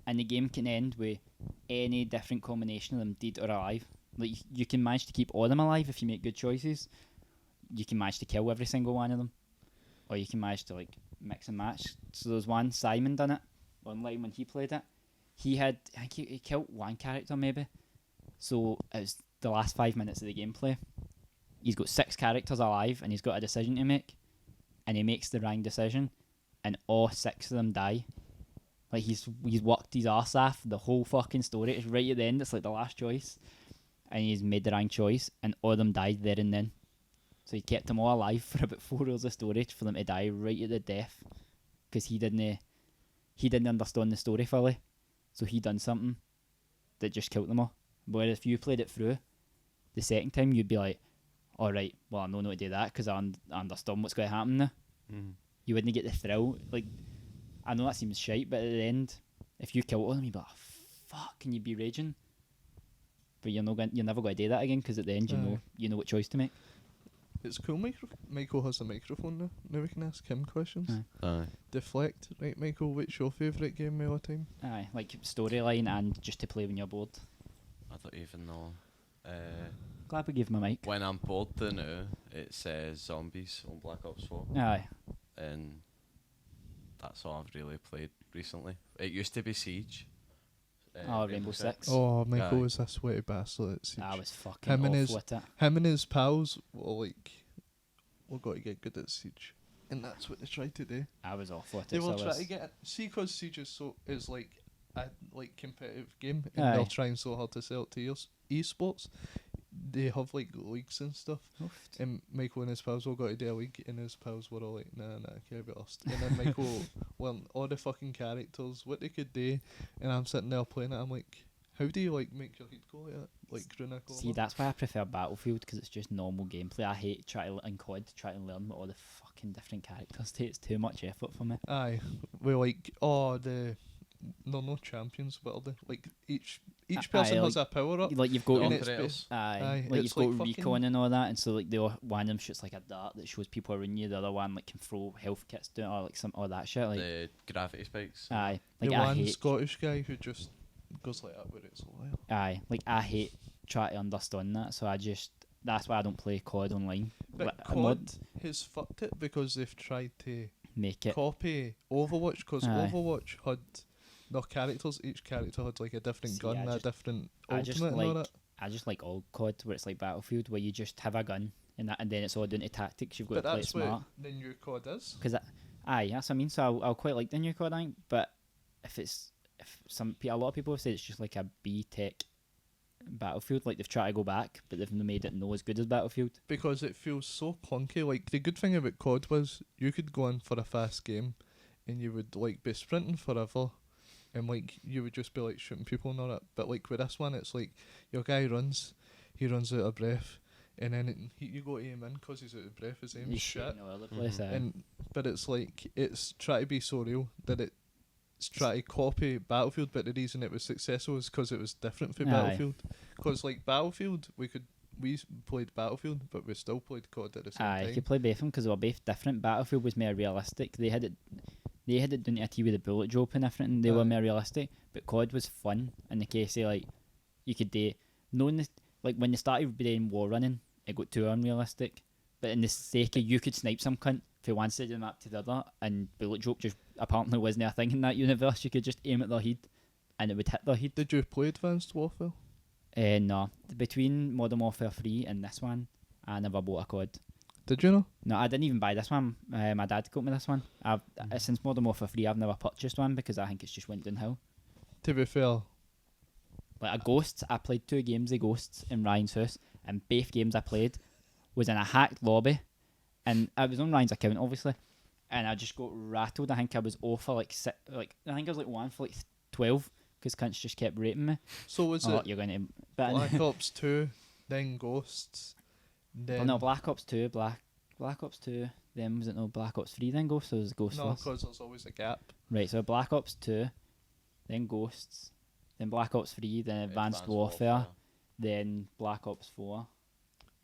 and the game can end with any different combination of them dead or alive. Like, you can manage to keep all of them alive if you make good choices. You can manage to kill every single one of them, or you can manage to like mix and match. So there's one, Simon done it online when he played it. I think he killed one character maybe. So it was the last 5 minutes of the gameplay. He's got 6 characters alive and he's got a decision to make, and he makes the wrong decision, and all 6 of them die. Like, he's worked his arse off the whole fucking story. It's right at the end. It's like the last choice, and he's made the wrong choice, and all of them died there and then. So he kept them all alive for about 4 hours of storage for them to die right at the death, because he didn't understand the story fully. So he done something that just killed them all. But if you played it through the second time, you'd be like, all right, well, I know not to do that because I understand what's going to happen now. You wouldn't get the thrill. Like, I know that seems shite, but at the end, if you kill all them, you'd be like, oh, fuck, and you'd be raging. But you're never going to do that again, because at the end you know what choice to make. It's cool. Michael has a microphone now. Now we can ask him questions. Aye. Deflect. Right, Michael, what's your favourite game of all time? Aye, like storyline and just to play when you're bored. I don't even know. Glad we gave him a mic. When I'm bored though now, it says Zombies on Black Ops 4. Aye. And that's all I've really played recently. It used to be Siege. Rainbow Six. Oh, Michael Aye. was a sweaty bastard at Siege. I was fucking Him and off his- with it. Him and his pals were like, we've got to get good at Siege. And that's what they tried to do. I was off with it. They so will I try was- to get... See, because Siege is like a competitive game, and Aye. they're trying so hard to sell it to esports. They have like leagues and stuff. Oofed. And Michael and his pals all got to do a league, and his pals were all like, nah, can't be lost. And then Michael learned all the fucking characters, what they could do, and I'm sitting there playing it, I'm like, how do you like make your head go like that? Like Gruna See, that's why I prefer Battlefield, because it's just normal gameplay. I hate trying to learn what all the fucking different characters do. It's too much effort for me. Aye. We're like, they're no champions, but are they? Like each person has a power up. Like, you've got and the it's operators. Aye, like, it's you've got like fucking- recon and all that, and so like one of them shoots like a dart that shows people around you. The other one like can throw health kits down, or like some all that shit. Like, The gravity spikes. aye, like the I one hate. Scottish guy who just goes like that with it. So Aye, like I hate trying to understand that. So that's why I don't play COD online. but Like, COD has fucked it because they've tried to make it. copy Overwatch, because Aye. Overwatch had their characters. Each character had like a different See, gun, I a just- different I just ultimate and all like that. I just like old COD where it's like Battlefield, where you just have a gun and then it's all down to tactics. You've got But to play it that's smart. what the new COD is. Because aye, that's what I mean. So I'll quite like the new COD, I think. But if a lot of people have said it's just like a B Tech Battlefield, like they've tried to go back, but they've made it no as good as Battlefield. Because it feels so clunky. Like, the good thing about COD was you could go in for a fast game and you would like be sprinting forever, and like you would just be like shooting people and all that. But like with this one, it's like your guy runs out of breath, and then you go to aim in because he's out of breath, his aim's He's shit. shooting all over the place. Mhm. aye. But it's like, it's trying to be so real that it's trying to copy Battlefield, but the reason it was successful is because it was different from Aye. Battlefield. Because like Battlefield, we played Battlefield, but we still played COD at the same Aye, you time. could play both of them because they were both different. Battlefield was more realistic. They had it down to a T with a bullet drop and everything. They were Aye. more realistic. But COD was fun in the case of like you could do knowing this, like when they started doing war running, it got too unrealistic. But in the sake of you could snipe some cunt from one side of the map to the other, and bullet drop just apparently wasn't a thing in that universe. You could just aim at their head, and it would hit their head. Did you play Advanced Warfare? No, between Modern Warfare 3 and this one, I never bought a COD. Did you know? No, I didn't even buy this one. My dad got me this one. Since Modern Warfare 3, I've never purchased one because I think it's just went downhill. To be fair, Like a Ghosts, I played 2 games of Ghosts in Ryan's house, and both games I played was in a hacked lobby, and I was on Ryan's account obviously, and I just got rattled. I think I was 0 for I think I was like 1 for 12 because cunts just kept raping me. so was it You're going to Black Ops 2, then Ghosts, then... Well, no, Black Ops 2, Black Ops 2. Then was it no Black Ops 3? Then Ghosts, or was it Ghosts No, first? because there's always a gap. Right, so Black Ops 2, then Ghosts, then Black Ops 3, then Advanced Warfare, then Black Ops 4.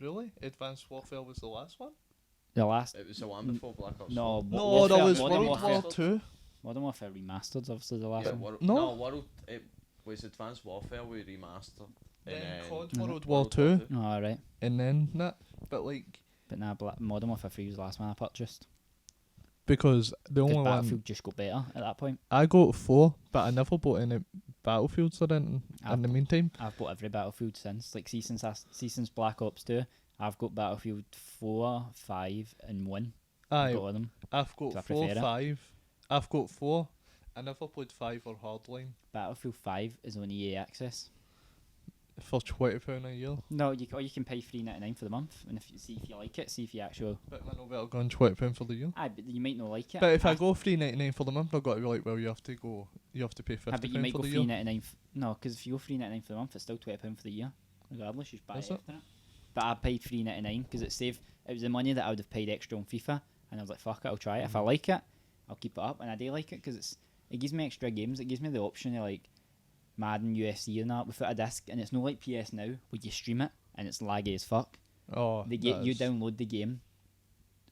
Really? Advanced Warfare was the last one? The last. It was the one before Black Ops. No, 4. No, Warfare, that was Modern World Warfare. War 2. Modern Warfare Remastered's obviously the last Yeah, one. No. World. It was Advanced Warfare we remastered. Then COD Mhm. World War 2, Oh, alright. and then that. But like, But nah, Modern Warfare 3 was the last one I purchased. because the only Because one Battlefield just got better at that point. I got 4, but I never bought any Battlefields or anything in the meantime. I've bought every Battlefield since. Like, since Black Ops 2, I've got Battlefield 4, 5, and 1. I've Aye, got all of them. I've got 'Cause I 4, prefer it. 5. I've got 4. I never played 5 or Hardline Battlefield 5 is on EA Access. for £20 a year. No, you can pay $3.99 for the month, and if you like it, see if you actually. But I know better going £20 for the year. But you might not like it. But if I go $3.99 for the month, I've got to be like, well, you have to pay £50 but you might for go the year. $3.99. No, because if you go $3.99 for the month, it's still £20 for the year, regardless. You just buy Is it it? after it. But I paid $3.99 because it was the money that I would have paid extra on FIFA, and I was like, fuck it, I'll try it. If I like it, I'll keep it up, and I do like it because it gives me extra games. It gives me the option of like Madden, UFC, and that without a disc, and it's not like PS Now where you stream it and it's laggy as fuck. Oh, You download the game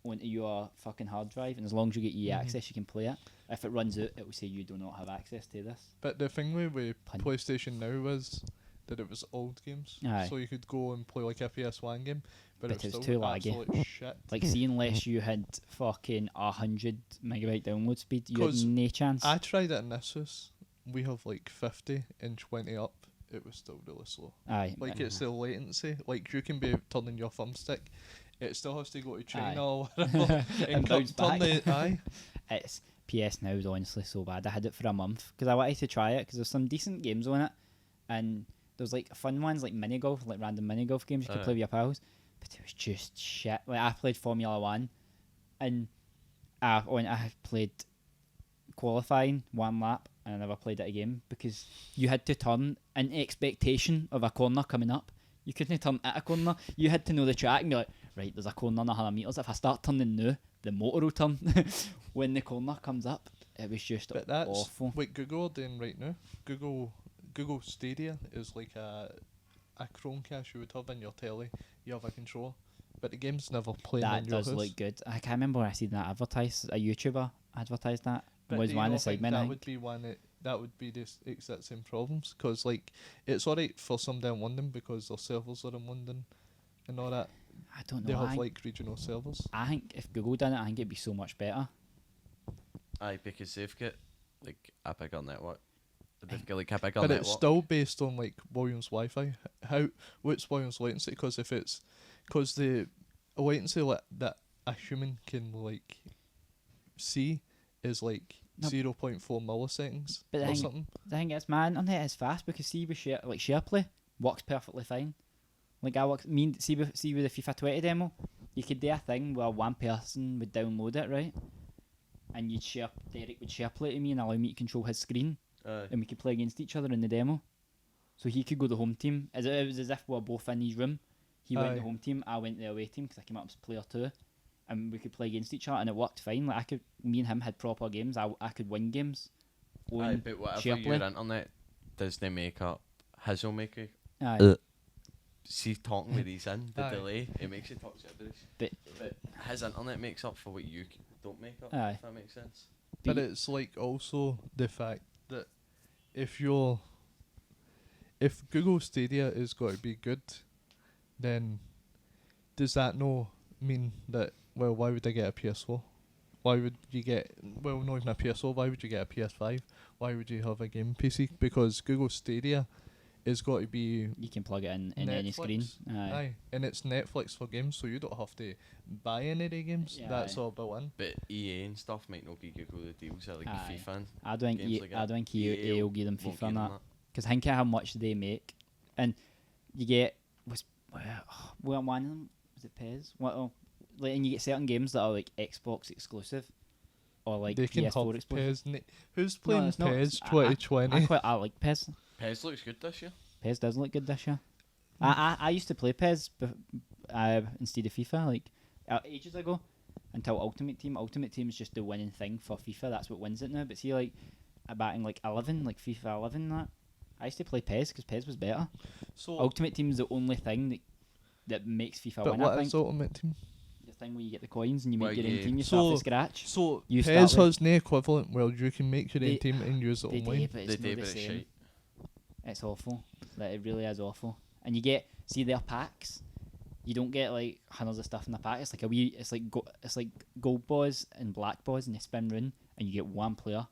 onto your fucking hard drive, and as long as you get EA Mhm. access, you can play it. If it runs out, it will say you do not have access to this. But the thing with Pun. PlayStation Now was that it was old games, Aye. so you could go and play like a PS1 game, but, But it was it's still too laggy. absolute shit. Like, see, unless you had fucking 100 megabyte download speed, you had 'Cause no chance. I tried it in this house. We have like 50 and 20 up. It was still really slow. Aye. Like it's the latency. Like you can be turning your thumbstick, it still has to go to China or whatever And bounce turn back. the aye. It's PS Now is honestly so bad. I had it for a month because I wanted to try it because there's some decent games on it, and there's like fun ones like mini golf, like random mini golf games you could play with your pals. But it was just shit. Like I played Formula One, and I played qualifying 1 lap, and I never played it again because you had to turn in expectation of a corner coming up. You couldn't turn at a corner. You had to know the track and be like, right, there's a corner in 100 metres. If I start turning now, the motor will turn when the corner comes up. It was just But that's awful. what Google are doing right now. Google Stadia is like a Chromecast you would have in your telly. You have a controller, but the game's never playing That in your does house. look good. I can't remember where I seen that advertised. A YouTuber advertised that. But Was do you one of not the think segment. I that think. would be one that would be the exact same problems? Because like it's alright for somebody in London because their servers are in London and all that. I don't They know. have like regional servers. I think if Google done it, I think it'd be so much better. Aye, because they've got like a bigger network. They've got like a bigger But network. it's still based on like Williams Wi-Fi. What's Williams latency? Because the latency that a human can like see is like No. 0.4 milliseconds But or then- something. The thing is, man, internet is fast because see with SharePlay works perfectly fine. Like see with the FIFA 20 demo, you could do a thing where one person would download it, right? And Derek would SharePlay to me and allow me to control his screen, and we could play against each other in the demo. So he could go the home team. It was as if we were both in his room. He went Aye. the home team, I went the away team because I came up as player 2, and we could play against each other, and it worked fine. Like me and him had proper games. I could win games. Aye, on but whatever SharePlay. your internet doesn't make up, his will make it. Aye. See, talking with these in, the Aye. delay, it makes it talk gibberish. But- But his internet makes up for what you don't make up, Aye. if that makes sense. But it's like also the fact that if Google Stadia is going to be good, then does that no mean that, well, why would I get a PS4? Why would you get, well, not even a PS4, why would you get a PS5? Why would you have a game PC? Because Google Stadia it's got to be You can plug it in any screen. Netflix. Aye. And it's Netflix for games, so you don't have to buy any of the games. Yeah, That's aye. all built in. But EA and stuff might not give you the deals that like Aye. FIFA and I don't think games like I that. don't think EA will give them won't FIFA give and them that, because think of how much they make, and you get well, one of them was it PES? Like, and you get certain games that are like Xbox exclusive, or like They can PS4 have exclusive. PES. Who's playing it's not. PES I 2020? I like PES. PES looks good this year. PES does look good this year. I used to play PES instead of FIFA like ages ago, until Ultimate Team. Ultimate Team is just the winning thing for FIFA. That's what wins it now. But see, like back in like 11, like FIFA 11, and that I used to play PES because PES was better. So, Ultimate Team is the only thing that makes FIFA but win. I what think is Ultimate Team? the thing where you get the coins and you Well, make your own yeah. team. You start So- from scratch. So You PES start with- has no equivalent where you can make your They- own team and use it They do, online. but it's They not do, the but it's same. shite. It's awful. Like, it really is awful. And you get their packs. You don't get like hundreds of stuff in the pack. It's like a wee. It's like gold boys and black boys, and you spin round, and you get one player.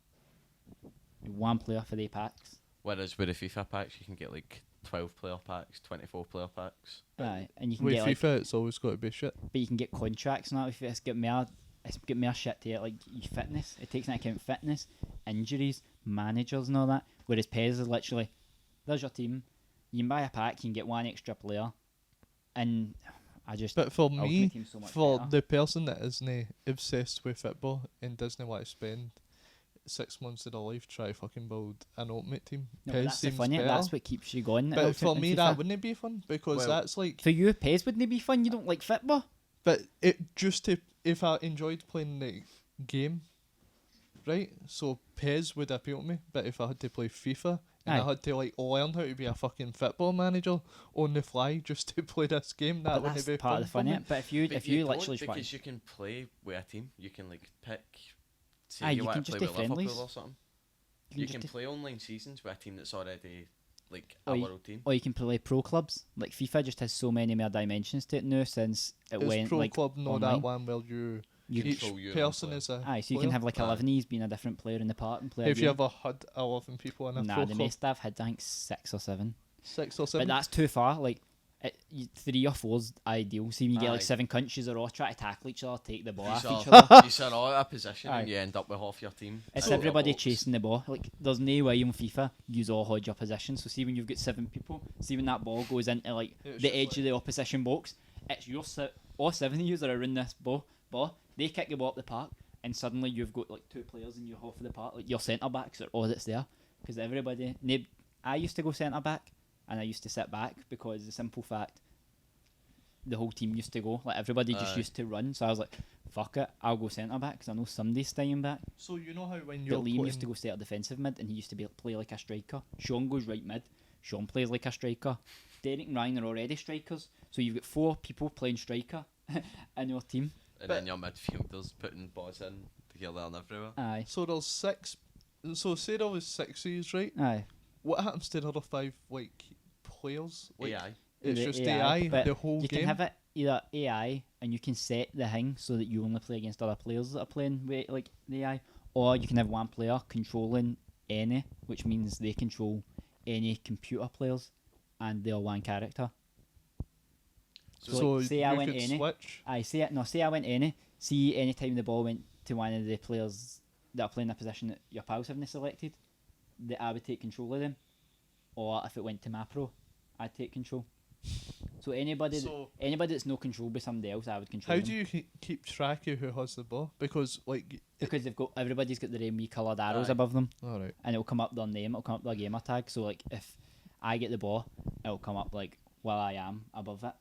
One player for the packs. Whereas with the FIFA packs, you can get like 12 player packs, 24 player packs. Aye, and you can With get like, FIFA, it's always got to be shit. but you can get contracts now. If it's get more shit to it, like your fitness. It takes into account fitness, injuries, managers, and all that. Whereas PES is literally, there's your team. You can buy a pack. You can get one extra player, and I just. But for Ultimate me, Team's so much for better. the person that isn't obsessed with football and doesn't want to spend 6 months of their life try fucking build an Ultimate Team, No, but PES that's the seems funny. better. That's what keeps you going. at But for Ultimate me, and that FIFA. wouldn't be fun because Well- that's like. For you, PES wouldn't be fun. You don't like football. But it just to if I enjoyed playing the game, right? So PES would appeal to me. But if I had to play FIFA and Aye. I had to like learn how to be a fucking football manager on the fly just to play this game, that But wouldn't that's be part fun of the fun. for me. Yeah. But if you But literally don't, just want, because you can play with a team, you can like pick. Say Aye, you you want can to just play do with Liverpool friendlies. or something. you You can can just play online seasons with a team that's already like Or a you- world team. or you can play pro clubs. Like FIFA just has so many more dimensions to it now since it Is went Pro like Club not online. that one where you You each control your own person player. is a Aye, so you player? can have like Aye. 11s being a different player in the part and play. a Have you game. ever had 11 people in a Nah, Pro the Club? most I've had I think 6 or 7. 6 or But 7? that's too far. Like 3 or 4's ideal. See when you get like Aye. 7 countries are all trying to tackle each other, take the ball off You each saw, other. you saw all out of position Aye. and you end up with half your team. It's in your everybody box. chasing the ball. Like there's no way in FIFA you all hold your position. So see when you've got 7 people, see when that ball goes into like It's the just edge like- of the opposition box, it's your all 7 of you are around this ball. They kick the ball up the park, and suddenly you've got like 2 players in your half of the park. Like your centre backs are all that's there because everybody. I used to go centre back, and I used to sit back because the simple fact. The whole team used to go, like everybody just Aye. used to run. So I was like, "Fuck it, I'll go centre back because I know somebody's staying back." So you know how when But you're Liam used to playing- go centre defensive mid, and he used to play like a striker. Sean goes right mid. Sean plays like a striker. Derek and Ryan are already strikers, so you've got 4 people playing striker in your team. And But- then your midfielders putting balls in here, there, and everywhere. Aye, So there's 6. So say there was 6 of yous, right? aye. What happens to the other 5 like players? Like, AI. It's The just AI, AI but the whole You game. can have it either AI, and you can set the thing so that you only play against other players that are playing with like the AI, or you can have one player controlling any, which means they control any computer players, and they're one character. so like, say I you went could any. switch. I say it. No, say I went any. See, any time the ball went to one of the players that are playing a position that your pals haven't selected, that I would take control of them. Or if it went to my pro, I'd take control. So anybody, So- anybody that's no control by somebody else, I would control. How them. do you keep track of who has the ball? Because like, Because everybody's got their own wee coloured arrows Aye. above them, all right. and it'll come up their name. It'll come up their gamer tag. So like, if I get the ball, it'll come up like while I am above it.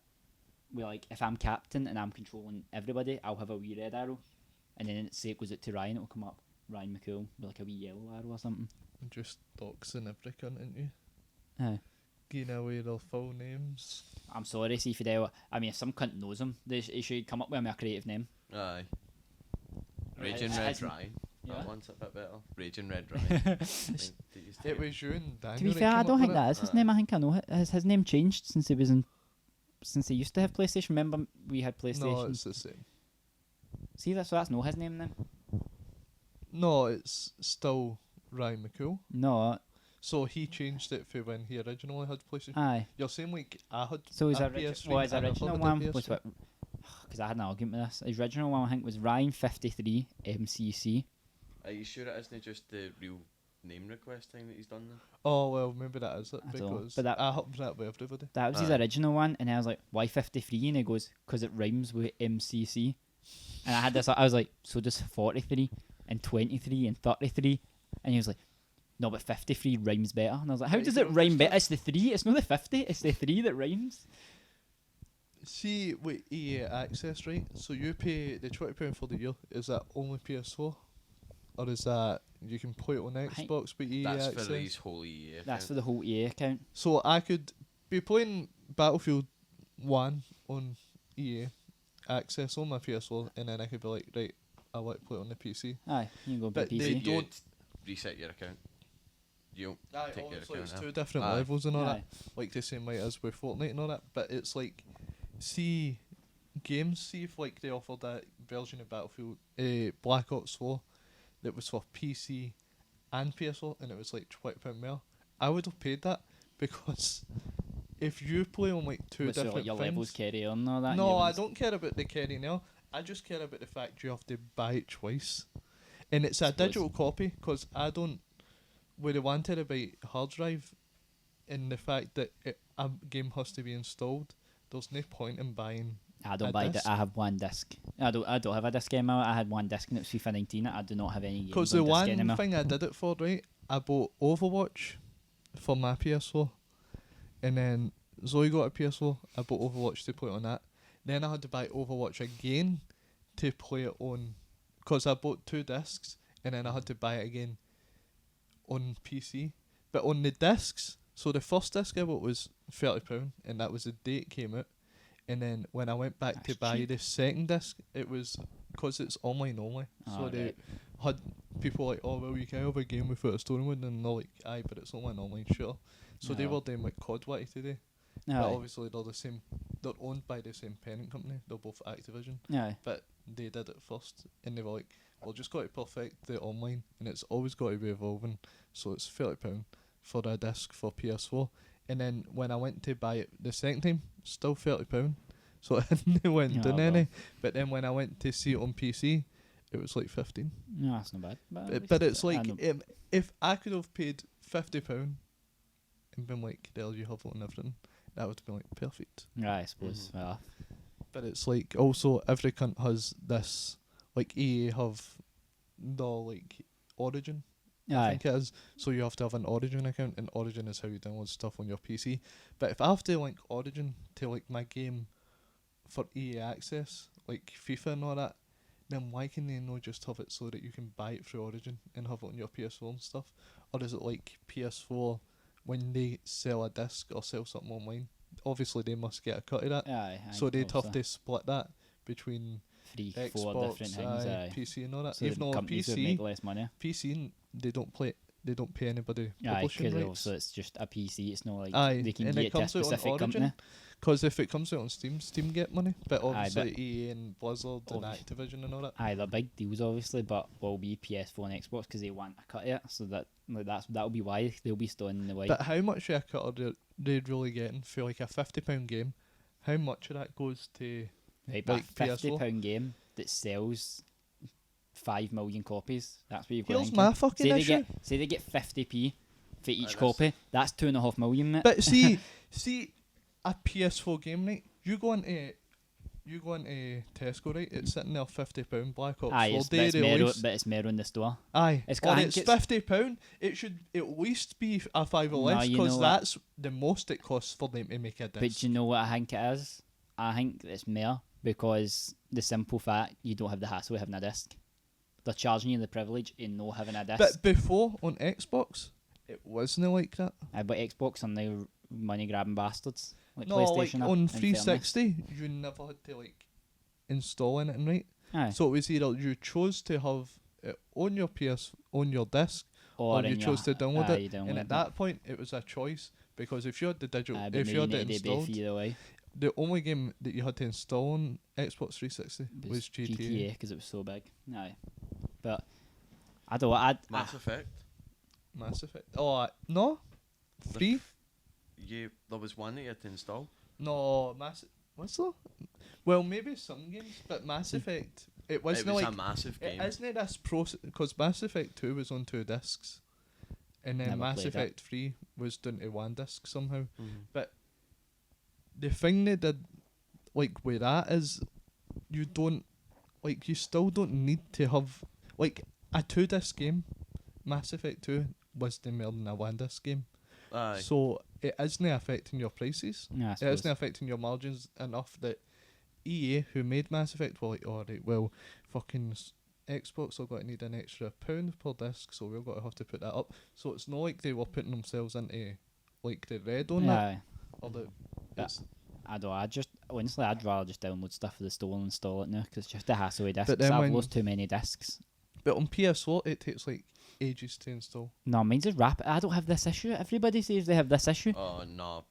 Where like, if I'm captain and I'm controlling everybody, I'll have a wee red arrow, and then say it goes out to Ryan, it'll come up Ryan McCool with like a wee yellow arrow or something. Just doxing every cunt, ain't you? Aye. Giving away their full names. I'm sorry, see Fidel. I mean, if some cunt knows him, he should come up with a more creative name. Aye. Right, Raging it Red hasn't- Ryan. Yeah. That one's a bit better. Raging Red Ryan. I think they used to It get- was you and Daniel. To be that fair, came I up don't think with that it. is his Aye. name. I think I know it. Has his name changed since he was in? Since he used to have PlayStation. Remember, we had PlayStation. No, it's the same. See, that's not his name then. No, it's still Ryan McCool. No, So he changed it for when he originally had PlayStation. Aye. You're saying like I had So his, a his PS3 and I original had a one PS3. was what? Because I had an argument with this. His original one I think was Ryan 53 MCC. Are you sure it isn't just the real name request thing that he's done then? Oh well, maybe that is it I don't know, because but that- I hope that with everybody. That was his Aye. original one, and I was like, why 53? And he goes, because it rhymes with MCC. And I had this, I was like, so does 43 and 23 and 33? And he was like, no, but 53 rhymes better. And I was like, how Right, does you it know, rhyme just better? It's the 3, it's not the 50, it's the 3 that rhymes. See with EA Access, right? So you pay the £20 for the year. Is that only PS4, or is that you can play it on think Xbox with EA That's Access? for these whole EA. That's for the whole EA account. So I could be playing Battlefield 1 on EA Access on my PS4, and then I could be like, right, I want to play it on the PC. Aye, you can go But by they PC. don't- reset your account. You don't Aye, take your obviously account it's out. two different Aye. levels and all Aye. that, like the same way as with Fortnite and all that. But it's like, see, games, see if like they offered that version of Battlefield, Black Ops 4, that was for PC and PS4, and it was like £20 more. I would have paid that because if you play on like two So different like your levels things, carry on and all that. and no, you I wouldn't- don't care about the carry now. I just care about the fact you have to buy it twice, and it's a Suppose. digital copy because I don't. With a 1 terabyte hard drive, and the fact that a game has to be installed, there's no point in buying. I don't a buy disc. I have one disc. I don't have a disc anymore. I had one disc and it was FIFA 19. I do not have any games Because on the disc one anymore. thing I did it for, right, I bought Overwatch for my PS4, and then Zoe got a PS4. I bought Overwatch to play it on that. Then I had to buy Overwatch again to play it on, because I bought 2 discs, and then I had to buy it again on PC. But on the discs, so the first disc I bought was £30, and that was the day it came out. And then when I went back That's to buy cheap. the second disc, it was because it's online only. So Oh, they right. had people like, oh well, you can't have a game without a story mode, and they're like, aye, but it's online online, sure. So they Oh. were doing like COD Witty today. Aye. But obviously they're the same. They're owned by the same parent company. They're both Activision, Aye. but they did it first, and they were like, we'll just got to perfect the online, and it's always got to be evolving. So it's £30 for a disc for PS4, and then when I went to buy it the second time, still £30. So it didn't went Oh, down well. any. But then when I went to see it on PC, it was like 15. No, that's not bad. But it's I like know- if I could have paid £50 and been like, there you have it and everything, that would have been like perfect. Aye, I suppose. Mhm. Well, But it's like also every cunt has this, like EA have the like Origin, I aye. think it is. So you have to have an Origin account, and Origin is how you download stuff on your PC. But if I have to link Origin to like my game for EA Access, like FIFA and all that, then why can they not just have it so that you can buy it through Origin and have it on your PS4 and stuff? Or is it like PS4 when they sell a disc or sell something online? Obviously they must get a cut of that. Aye. So they'd have to split that between 3, 4 Xbox, different things. Aye. PC and all that. So Even the though companies would PC, make less money. they don't pay anybody Aye, publishing because rights. also it's just a PC. It's not like Aye, they can and get it to a comes out on specific Origin. company. Because if it comes out on Steam, Steam get money. But Aye, obviously but- EA and Blizzard and Obvi- Activision and all that. Aye, they're big deals obviously, but will be PS4 and Xbox because they want a cut of it. So that'll be why they'll be stoning the way. But how much of a cut are they really getting for like a £50 game? How much of that goes to Right, but like a £50 game that sells 5 million copies. That's what you've got. Here's my fucking issue. Say they get 50p for each that's- copy. That's 2.5 million. Mate. But see a PS4 game, right? You go into Tesco, right? It's sitting there £50 Black Ops Aye, 4 it's, day release. but it's more on the store. Aye, it's it's got- I and think it's it's- £50. It should at least be a £5 No, less you because know what? that's the most it costs for them to make a disc. But do you know what I think it is? I think it's more because the simple fact you don't have the hassle of having a disc. They're charging you the privilege in not having a disc. But before on Xbox, it wasn't like that. Aye, but Xbox are now money grabbing bastards. Like No, like PlayStation are, on in fairness. 360, you never had to like install anything, right? Aye. So it was either you chose to have it on your on your disc, or you in chose your- to download aye, it. you download And it. at that point, it was a choice because if you had the digital, Aye, but if now you had need it to pay installed, for either way. the only game that you had to install on Xbox 360 It was GTA. because it was so big. Aye. But I don't. I Mass Effect. Mass Effect. Oh, no? The Free? There was one that you had to install. No, what's that? Well, maybe some games, but Mass Effect, it It wasn't was like... a massive game. Isn't it this process... Because Mass Effect 2 was on 2 discs, and then Never Mass played it. Effect 3 was done to 1 disc somehow. Mhm. The thing they did, like, with that is, you don't... Like, you still don't need to have... Like, a 2 disc game, Mass Effect 2 was no more than a 1 disc game. Aye. So, it isn't affecting your prices. Yeah, I It suppose. isn't affecting your margins enough that EA, who made Mass Effect, were like, alright, well, fucking Xbox are going to need an extra £1 per disc, so we're going to have to put that up. So it's not like they were putting themselves into, like, the red on that. Yeah, Or the, Yeah. it's, I don't. Honestly, I'd rather just download stuff for the store and install it now because it's just a hassle with discs. But then I've when- lost too many discs. but on PS4, it takes, like, ages to install. No, mine's just rapid. I don't have this issue. Everybody says they have this issue. Oh no,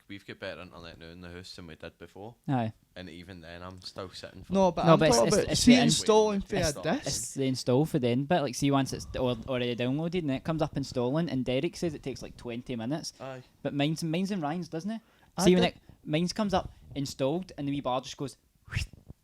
we've got better internet now in the house than we did before, Aye, and even then I'm still sitting for. No, but No, I'm but talking it's- about, it's see, the installing for It's a the- disc. it's the install for the end bit. Like, see, once it's already downloaded and it comes up installing, and Derek says it takes like 20 minutes, Aye. but mine's and Ryan's doesn't it? I See, when did- mine's comes up installed, and the wee bar just goes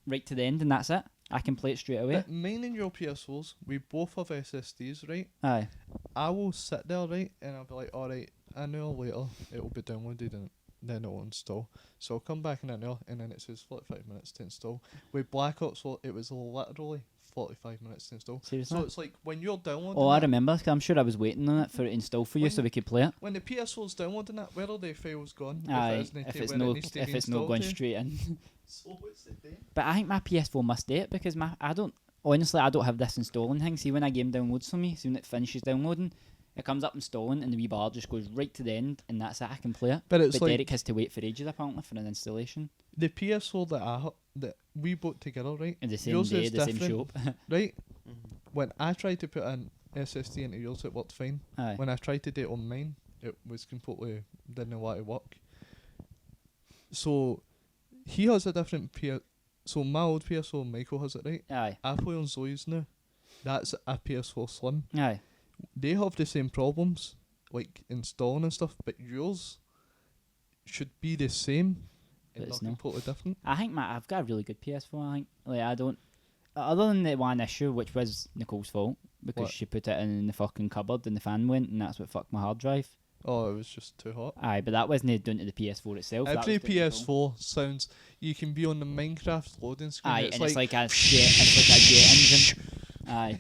right to the end, and that's it. I can play it straight away. But mine and your PS4s, we both have SSDs, right? Aye. I will sit there, right, and I'll be like, alright, an hour later, it'll be downloaded and then it'll install. So I'll come back in an hour, and then it says 45 minutes to install. With Black Ops 4, it was literally 45 minutes to install. Seriously? So it's like, when you're downloading Oh, I that, remember. 'Cause I'm sure I was waiting on it for it to install for you so we could play it. when the PS4's downloading that, where are the files gone? Aye, isn't if to it's where no, it needs to if be it's not installed going to. straight in. So what's it doing? But I think my PS4 must do it because I don't have this installing thing. See, when a game downloads for me, see when it finishes downloading, it comes up installing and the wee bar just goes right to the end, and that's it. I can play it. But it's But like, Derek has to wait for ages apparently for an installation. the PS4 that we bought together, right? In the same Yours day, is the same different. shop. Right? Mhm. When I tried to put an SSD into yours, it worked fine. Aye. When I tried to do it on mine, it was completely didn't want to work. So he has a different So my old PS4, Michael has it, right? Aye. I play on Zoe's now. That's a PS4 Slim. Aye. They have the same problems, like installing and stuff, but yours should be the same But and it's not not. completely different. I think I've got a really good PS4. I think I don't. Other than the one issue, which was Nicole's fault because What? she put it in the fucking cupboard and the fan went, and that's what fucked my hard drive. Oh, it was just too hot. Aye, but that wasn't done to the PS4 itself. that Every was done to Nicole. PS4 sounds. You can be on the Minecraft loading screen. Aye, it's and like, it's like a jet engine. Aye,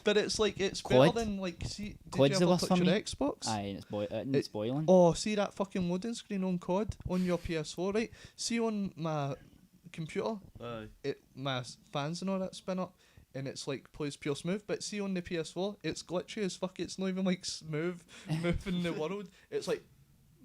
but it's like it's Quad. better than like see. Did Quad's you the ever worst touch for your me. Xbox? aye, and it's boiling. Oh, see that fucking loading screen on COD on your PS4, right? See on my computer, Aye. my fans and all that spin up, and it's like plays pure smooth. But see on the PS4, it's glitchy as fuck. It's not even like smooth moving the world. It's like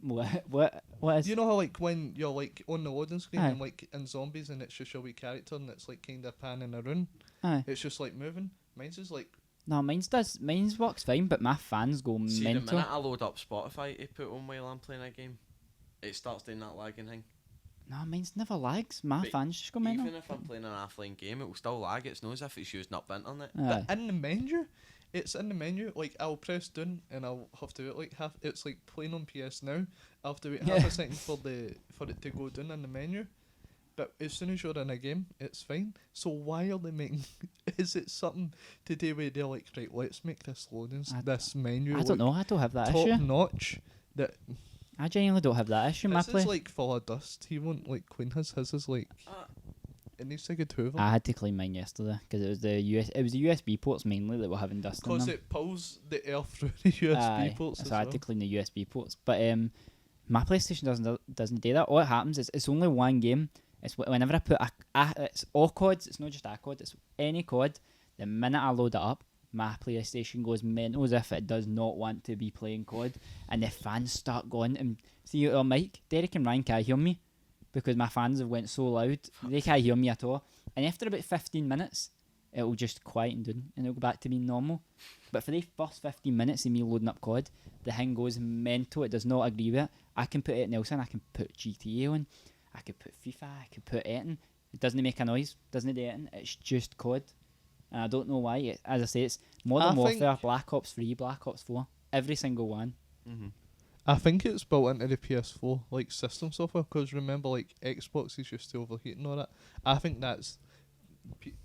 What is? you know how like when you're like on the loading screen Aye. and like in zombies and it's just your wee character and it's like kind of panning around. Aye. It's just like moving. Mine's is like No, mine's works fine, but my fans go See, the mental. minute I load up Spotify to put on while I'm playing a game, it starts doing that lagging thing. No, mine's never lags. My But fans just go mental. Even if I'm playing an offline game, it will still lag. It's not as if it's using up the internet. Aye. but in the menu. It's in the menu. Like I'll press down and I'll have to wait like half. It's like playing on PS Now. I'll have to wait half Yeah. a second for it to go down in the menu. But as soon as you're in a game, it's fine. So why are they making? Is it something to do with they're like, right? Let's make this loading this menu. I don't know. I don't have that Top issue. notch. That I genuinely don't have that issue. My this play. is like full of dust. He won't like clean his. His is like it needs to get hoover. I had to clean mine yesterday because it was the USB ports mainly that were having dust in Because them. it pulls the air through the USB Aye, ports. so as I had well. to clean the USB ports. But my PlayStation doesn't do that. All it happens is it's only one game. It's whenever I put it's all CODs. It's not just a COD. It's any COD. The minute I load it up, my PlayStation goes mental as if it does not want to be playing COD, and the fans start going. And see, Mike, Derek, and Ryan can't hear me because my fans have went so loud. They can't hear me at all. And after about 15 minutes, it'll just quieten down and it'll go back to being normal. But for the first 15 minutes of me loading up COD, the thing goes mental. It does not agree with it. I can put anything else in. I can put GTA on. I could put FIFA. I could put anything. It doesn't make a noise. Doesn't do anything. It's just COD. and I don't know why. As I say, it's Modern I Warfare, think- Black Ops 3, Black Ops 4, every single one. Mm-hmm. I think it's built into the PS4 like system software, because remember like Xboxes used to overheat and all that. I think that's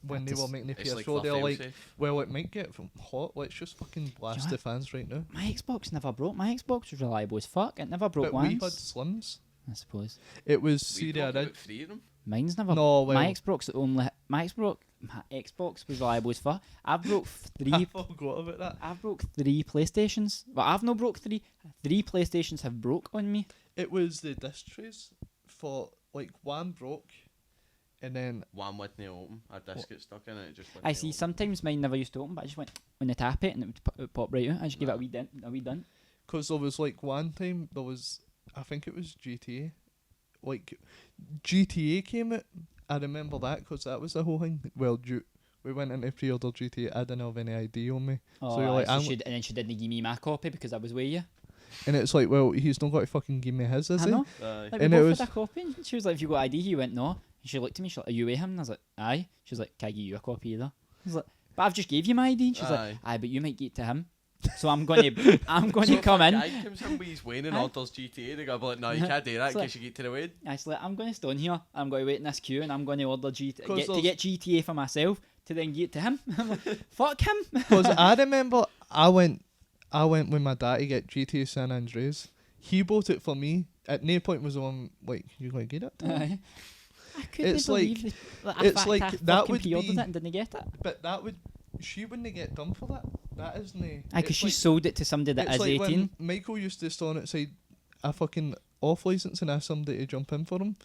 when they were making the It's like PS4, they're like, fail-safe. well, it might get hot. Let's just fucking blast what? the fans right now. My Xbox never broke. My Xbox was reliable as fuck. It never broke But once. we had Slims. I suppose. It was We see broke the about 3 of them. Mine's never. No, my well- Xbox only. My Xbox was reliable as fuck. I broke I three. forgot about that. I've broke 3 PlayStations. But I've not broke 3. 3 PlayStations have broke on me. It was the disc trays for like one broke, and then One wouldn't open. A disc got stuck in it. It just I wouldn't see. open. Sometimes mine never used to open, but I just went on the tap it and it would pop right out. I just give it a wee dent. A wee dent. because there was like one time there was, I think it was GTA, like GTA came out. I remember that because that was the whole thing. Well, we went into pre-order GTA. I didn't have any ID on me, Oh, so you're like, so I'm, and then she didn't give me my copy because I was with you. and it's like, well, he's not got to fucking give me his, is I he? know. Aye. Like, And we it both was- had a copy. And she was like, "Have you got ID?" He went, "No." And she looked at me. She's like, "Are you with him?" And I was like, "Aye." She was like, "Can I give you a copy either?" I was like, "But I've just gave you my ID." And she's like, Aye. "Aye, but you might get to him." So I'm gonna, I'm going So to if come a in. guy comes in with his Wayne and Aye. orders GTA, they're going to be like, no, you can't do that It's in like- case you get to the wedding. I was like, I'm going to stand here. I'm going to wait in this queue, and I'm going to order Cause to get GTA for myself to then get to him. I'm like, fuck him. Because I remember I went with my dad to get GTA San Andreas. He bought it for me. At no point was the one like, you gonna get it? Aye. I couldn't It's believe like- I like, fucking that would pre-ordered be- it and didn't get it. But that would, she wouldn't get done for that. That isn't. Aye, because she sold it to somebody that It's is like 18. when Michael used to stand outside a fucking off license and ask somebody to jump in for him.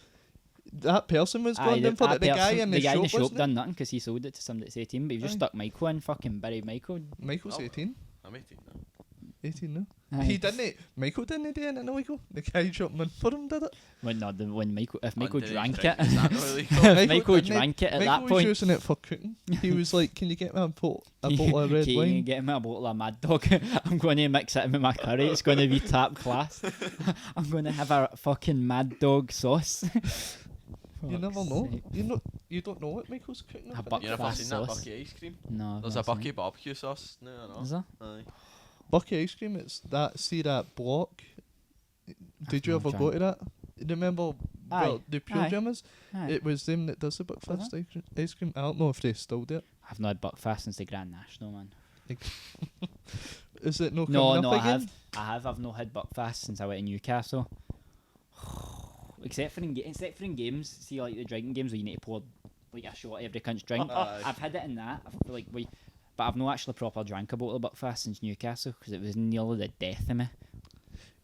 That person was going in for it. The guy in the shop, wasn't done nothing because he sold it to somebody that's 18, but he just Aye. stuck Michael in, fucking buried Michael. it? Michael's Oh. 18. I'm 18 now. 18 now. Aye. He didn't. Michael didn't do anything, no, Michael. The guy jumping in for him did it. When Michael, if Michael Underage drank drink, it, is that not illegal? if Michael didn't- drank it at Michael that was point, using it for cooking. He was like, "Can you get me a bottle of red okay, wine?" get him a bottle of Mad Dog. I'm going to mix it in with my curry. It's going to be top class. I'm going to have a fucking Mad Dog sauce. You never Fuck's know. sake. You don't know what Michael's cooking. A up. buck You never fast seen that sauce. Bucky ice cream? No. I've There's not a seen Bucky it. barbecue sauce. No, no. Is there? Aye. Bucky ice cream. It's that. See that block. Did you I've ever not go to that? Remember, Aye, well, the pure aye. jammers. Aye. It was them that does the Buckfast ice cream. I don't know if they still do it. I've not had Buckfast since the Grand National, man. Is it no coming No, up no, I again? have. I've not had Buckfast since I went to Newcastle. except for in games, see like the drinking games where you need to pour like a shot of every cunt's drink. Aye. I've had it in that. I feel like but I've not actually proper drank a bottle of Buckfast since Newcastle because it was nearly the death of me.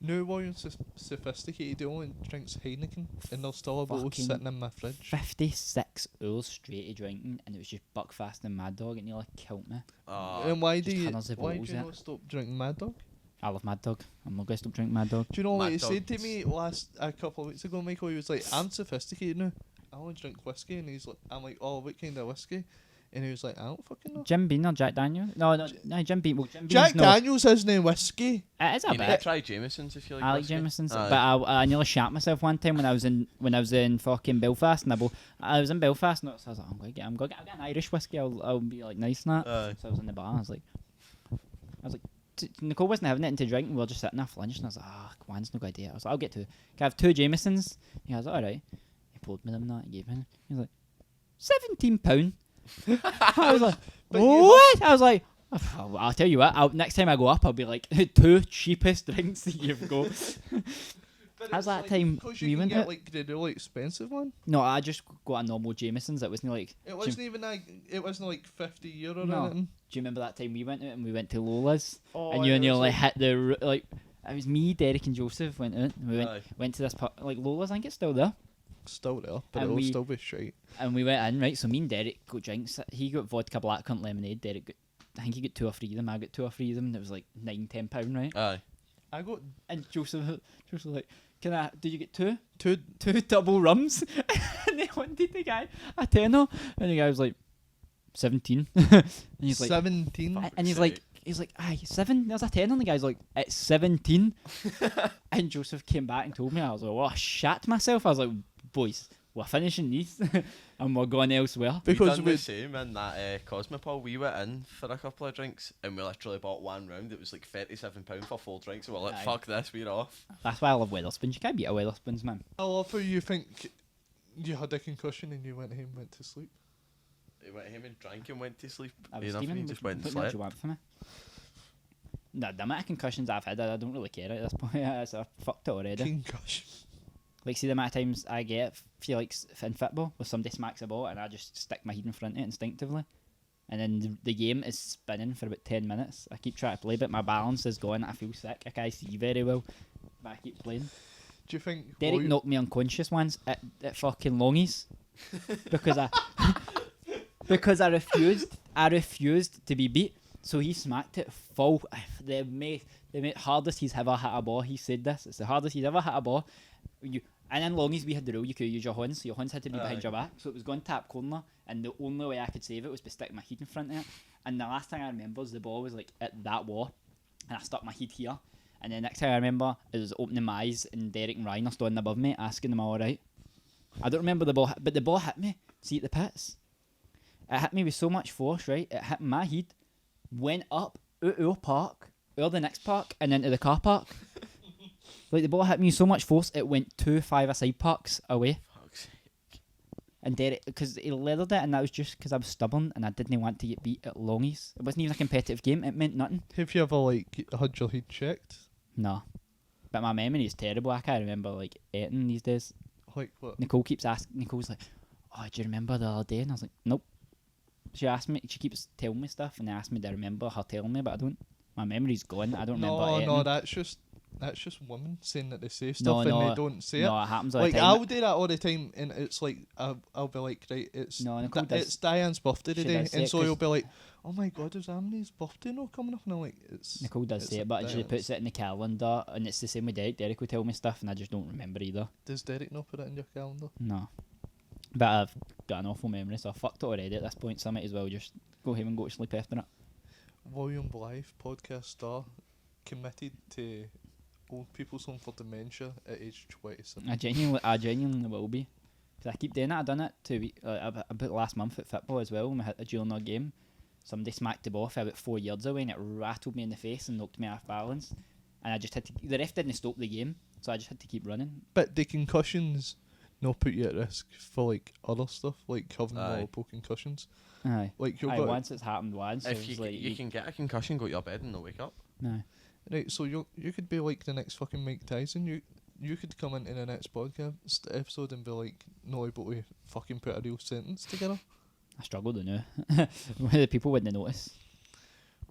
No one sophisticated. They only drinks Heineken, and there's still a bottle Fucking sitting in my fridge. 56 hours straight of drinking, and it was just Buckfast and Mad Dog. It nearly killed me. And why do just you hundreds of why do bottles you out. not stop drinking Mad Dog? I love Mad Dog. I'm not going to stop drinking Mad Dog. Do you know what Mad he said to Dog's- me a couple of weeks ago, Michael? He was like, "I'm sophisticated now. I only drink whiskey," and he's like, "I'm like, oh, what kind of whiskey?" And he was like, "I don't fucking know." Jim Beam or Jack Daniel? No, Jim Beam. Well, Jim Jack Beam's no. Daniels isn't whiskey. It is a You need bit. to try Jameson's if you like I like whiskey. Jameson's, Aye. but I nearly shat myself one time when I was in fucking Belfast, and I was in Belfast, and so I was like, I'm gonna get an Irish whiskey. I'll be like nice and that. Aye. So I was in the bar. I was like, Nicole wasn't having anything to drink, and we were just sitting there for lunch, and I was like, come on, it's no good idea. I was like, I'll get two. Can I have two Jamesons? He was like, all right. He poured me them that. He gave me. He was like, £17. I was like, But you what? I was like, I'll tell you what. Next time I go up, I'll be like, two cheapest drinks that you've got. But How's it's that like, time 'cause we you can went get out? like the really expensive one. No, I just got a normal Jameson's. It wasn't like. It wasn't even like €50 or No. anything. Do you remember that time we went out and we went to Lola's Oh, and you yeah, nearly it was hit the like. It was me, Derek, and Joseph went out. And we Aye. went to this like Lola's. I think it's still there. still there, but And it'll we- still be shite. And we went in, right? So me and Derek got drinks. He got vodka blackcurrant lemonade. Derek got, I think he got 2 or 3 of them. I got 2 or 3 of them. And it was like £9-10, right? Aye. I got And Joseph was like, did you get two? two. Two double rums? And they wanted the guy a tenner. And the guy was like, 17. And he's like, 17. and he's like, aye, 7. There's a 10 and the guy's like, it's 17. And Joseph came back and told me. I was like, oh, I shat myself. I was like, boys, we're finishing these and we're going elsewhere. Because we done we the same in that Cosmopol. We went in for a couple of drinks and we literally bought one round. It was like £37 for 4 drinks. And we're like, Aye. fuck this, we're off. That's why I love Weatherspoons. You can't beat a Weatherspoons, man. I love how you think you had a concussion and you went home and went to sleep. He went home and drank and went to sleep. I was Enough, steaming. he just went and What do slept. you want from me? Nah, the amount of concussions I've had, I don't really care at this point. I've fucked it already. Concussion. Like, see the amount of times I get, feel like in football, where somebody smacks a ball and I just stick my head in front of it instinctively. And then the game is spinning for about 10 minutes. I keep trying to play, but my balance is gone. I feel sick. I can't see very well, but I keep playing. Do you think Derek knocked me unconscious once at fucking Longies because because I refused to be beat. So he smacked it full. The hardest he's ever hit a ball. He said this. It's the hardest he's ever hit a ball. And in Longies we had the rule you could use your hands, so your hands had to be behind your back. So it was going tap corner, and the only way I could save it was by sticking my head in front of it. And the last thing I remember is the ball was like at that wall, and I stuck my head here. And the next thing I remember is opening my eyes, and Derek and Ryan are standing above me, asking them all right. I don't remember the ball, but the ball hit me. See at the pits. It hit me with so much force, right? It hit my head, went up out our park, out the next park, and into the car park. Like, the ball hit me with so much force, it went 2 5-a-side parks away. Fuck's sake. And Derek, because he leathered it, and that was just because I was stubborn and I didn't want to get beat at Longies. It wasn't even a competitive game, it meant nothing. Have you ever like had your head checked? No. But my memory is terrible. I can't remember like anything these days. Like what? Nicole's like, oh, do you remember the other day? And I was like, nope. She keeps telling me stuff and asked me to remember her telling me, but I don't. My memory's gone. I don't remember anything. No, that's just women saying that they say stuff and they don't say no, it. it happens all Like the time. I'll do that all the time, and it's like I'll be like, right, it's No, Nicole does. it's Diane's birthday She today, does say and it so 'cause- you'll be like, oh my god, is Amy's birthday not coming up? And I'm like, it's Nicole does it's say it, but she Diane's. puts it in the calendar, and it's the same with Derek. Derek will tell me stuff, and I just don't remember either. Does Derek not put it in your calendar? No. But I've got an awful memory, so I fucked it already at this point, so I might as well just go home and go to sleep after it. William Blythe, podcast star, committed to Old People's Home for Dementia at age 27. I genuinely will be. Because I keep doing it. I done it 2 weeks, about last month at football as well, when we hit during our game. Somebody smacked the ball for about 4 yards away, and it rattled me in the face and knocked me off balance. And I just had to. The ref didn't stop the game, so I just had to keep running. But the concussions not put you at risk for like other stuff, like having Aye. multiple concussions. Aye. Like you've Aye, got once it's happened once. So If it you, was like, you can get a concussion, go to your bed and not wake up. No. right, so you could be like the next fucking Mike Tyson. You could come into the next podcast episode and be like not able to fucking put a real sentence together. I struggle to know. The people wouldn't notice.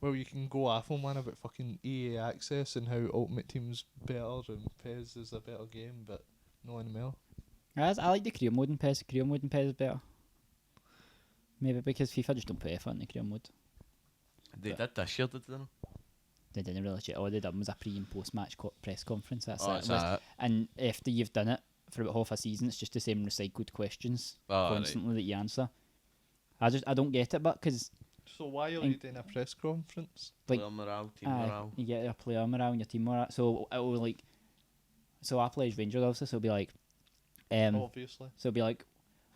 Well, you can go off on one about fucking EA Access and how Ultimate Team's better and PES is a better game, but no anymore. I like the career mode in PES. Career mode in PES is better. Maybe because FIFA just don't put effort in the career mode. They did this year, did they not? They didn't really shit. All they done was a pre and post match press conference. That's Oh, it. is that it? And after you've done it for about half a season, it's just the same recycled questions Oh, right. constantly that you answer. I don't get it, but because So why are And- you doing a press conference? like- Player morale, team morale. you get your player morale and your team morale. So it will like, so I play as Rangers obviously. So it'll be like, Obviously. so it'll be like,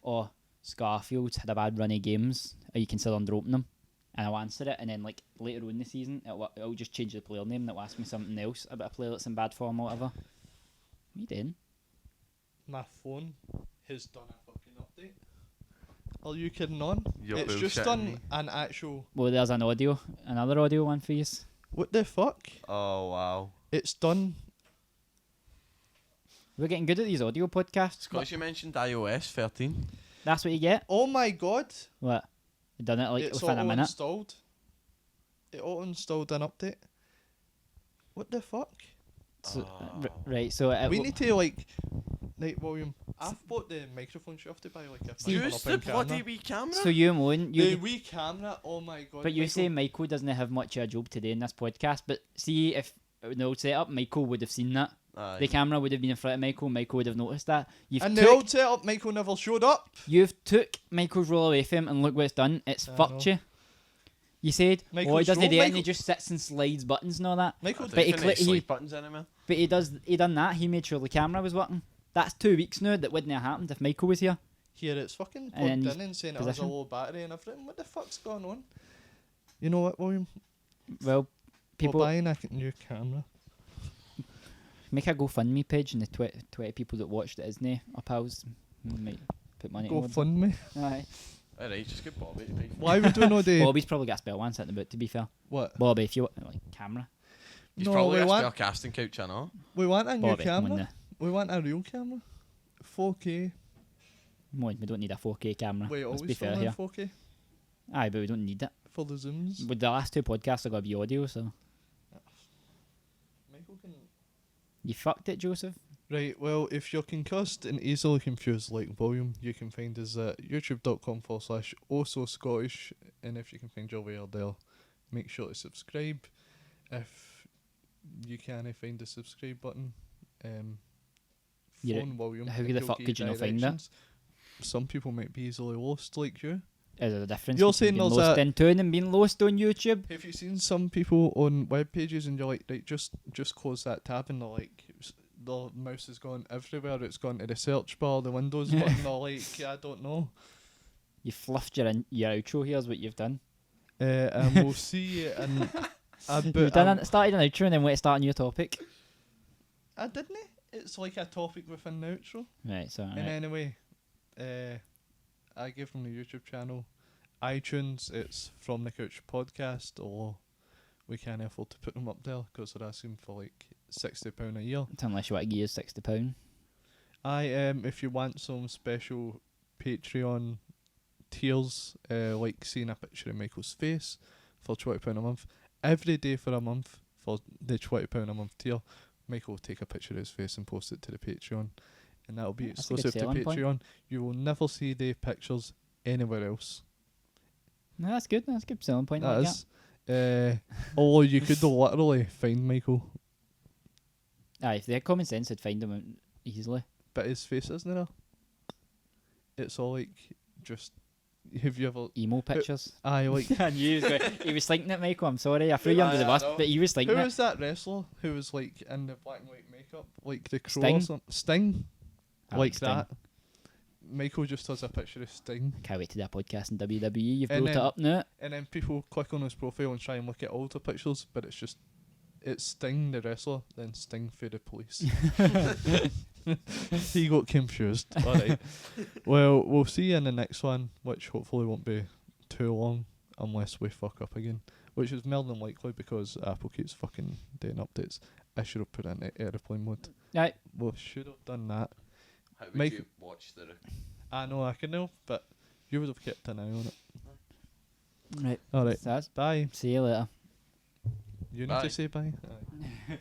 oh, Scarfield's had a bad run of games. Are you considering dropping them? And I'll answer it, and then like later on in the season, it'll just change the player name. And it'll ask me something else about a player that's in bad form or whatever. What are you doing? My phone has done a fucking update. Are you kidding on? You're It's just bullshitting done me. an actual. Well, there's another audio one for you. What the fuck? Oh, wow. It's done. We're getting good at these audio podcasts. It's because you mentioned iOS 13. That's what you get. Oh my god! What? You done it like It's within a minute. installed. It auto installed an update. What the fuck? So, Oh. right, so it We will- need to like. Right, William. I've bought the microphones. You have to buy like a Use the £5 bloody camera. wee camera. so you moan The you. wee camera. Oh my god! But you Michael. say Michael doesn't have much of a job today in this podcast. But see, if the old setup, Michael would have seen that. Aye. The camera would have been in front of Michael. Michael would have noticed that. And the old setup, Michael never showed up. You've took Michael's role away from him, and look what it's done. It's I fucked know. you. You said, oh, he Michael's doesn't role, do it, and he Michael- just sits and slides buttons and all that. Michael, I don't but he think cli- there's he- sleep buttons anymore. But he done that. He made sure the camera was working. That's 2 weeks now that wouldn't have happened if Michael was here. Here it's fucking And then plugged he's in and saying it has a position. low battery and everything. What the fuck's going on? You know what, William? Well, people We're buying a new camera. make a GoFundMe page and the 20 people that watched it isn't our pals might put money Go towards it. fund me. Aye. Alright, just get Bobby to pay. Why would we know the Bobby's probably got a spell one sitting about, to be fair. what? Bobby, if you want like camera. He's No, probably we got a want spare casting couch, I know. we want a new Bobby, come on camera. now. We want a real camera. 4K. Come on, we don't need a 4K camera. We Let's be always fair film in here. 4K Aye, but we don't need it. for the zooms. With the last 2 podcasts are going to be audio, so. Michael can. You fucked it, Joseph. Right, well, if you're concussed and easily confused like William, you can find us at youtube.com/ohsoscottish, and if you can find your way there, make sure to subscribe. If you can't find the subscribe button, You phone William. how and the he'll fuck give could you not find that? directions. Some people might be easily lost like you. Is there a difference You're between saying being there's lost a- in tune and being lost on YouTube? Have you seen some people on web pages and you're like, right, just close that tab, and they're like, the mouse has gone everywhere. It's gone to the search bar, the Windows button. They're like, I don't know. You fluffed your outro, here's what you've done. And we'll see you in You've started an outro and then went to start a new topic. I didn't. It's like a topic within the outro. Right, so And right. anyway, I give them the YouTube channel, iTunes. It's From the Couch Podcast, or we can't afford to put them up there because they're asking for like £60 a year. Unless you want to give us £60. If you want some special Patreon tiers, like seeing a picture of Michael's face for £20 a month, every day for a month for the £20 a month tier, Michael will take a picture of his face and post it to the Patreon, and that'll be That's a good exclusive to selling point. Patreon. You will never see the pictures anywhere else. No, that's good. That's a good selling point. I That like is. Although you could literally find Michael, that. Aye, if they had common sense, they'd find him easily. but his face isn't there. It's all like just. Have you ever? Emo pictures. Aye, like. I knew he was thinking it, Michael. I'm sorry. I threw you under the bus, but he was Who thinking it. was that wrestler who was like in the black and white makeup, like the Crow Sting? or something? Sting, I like Sting. that. Michael just has a picture of Sting, Can't wait to do a podcast in WWE. You've And brought it then- up now. and then people click on his profile and try and look at all the pictures, but it's Sting the wrestler, then Sting for the police. He got confused. Alright. Well, we'll see you in the next one, which hopefully won't be too long, unless we fuck up again, which is more than likely because Apple keeps fucking doing updates. I should have put it in airplane mode. Right. Well, should have done that. How would Mike- you watch the... I know I can know, but you would have kept an eye on it. Right. Alright, So that's, bye. see you later. You need Bye. to say bye. Aye.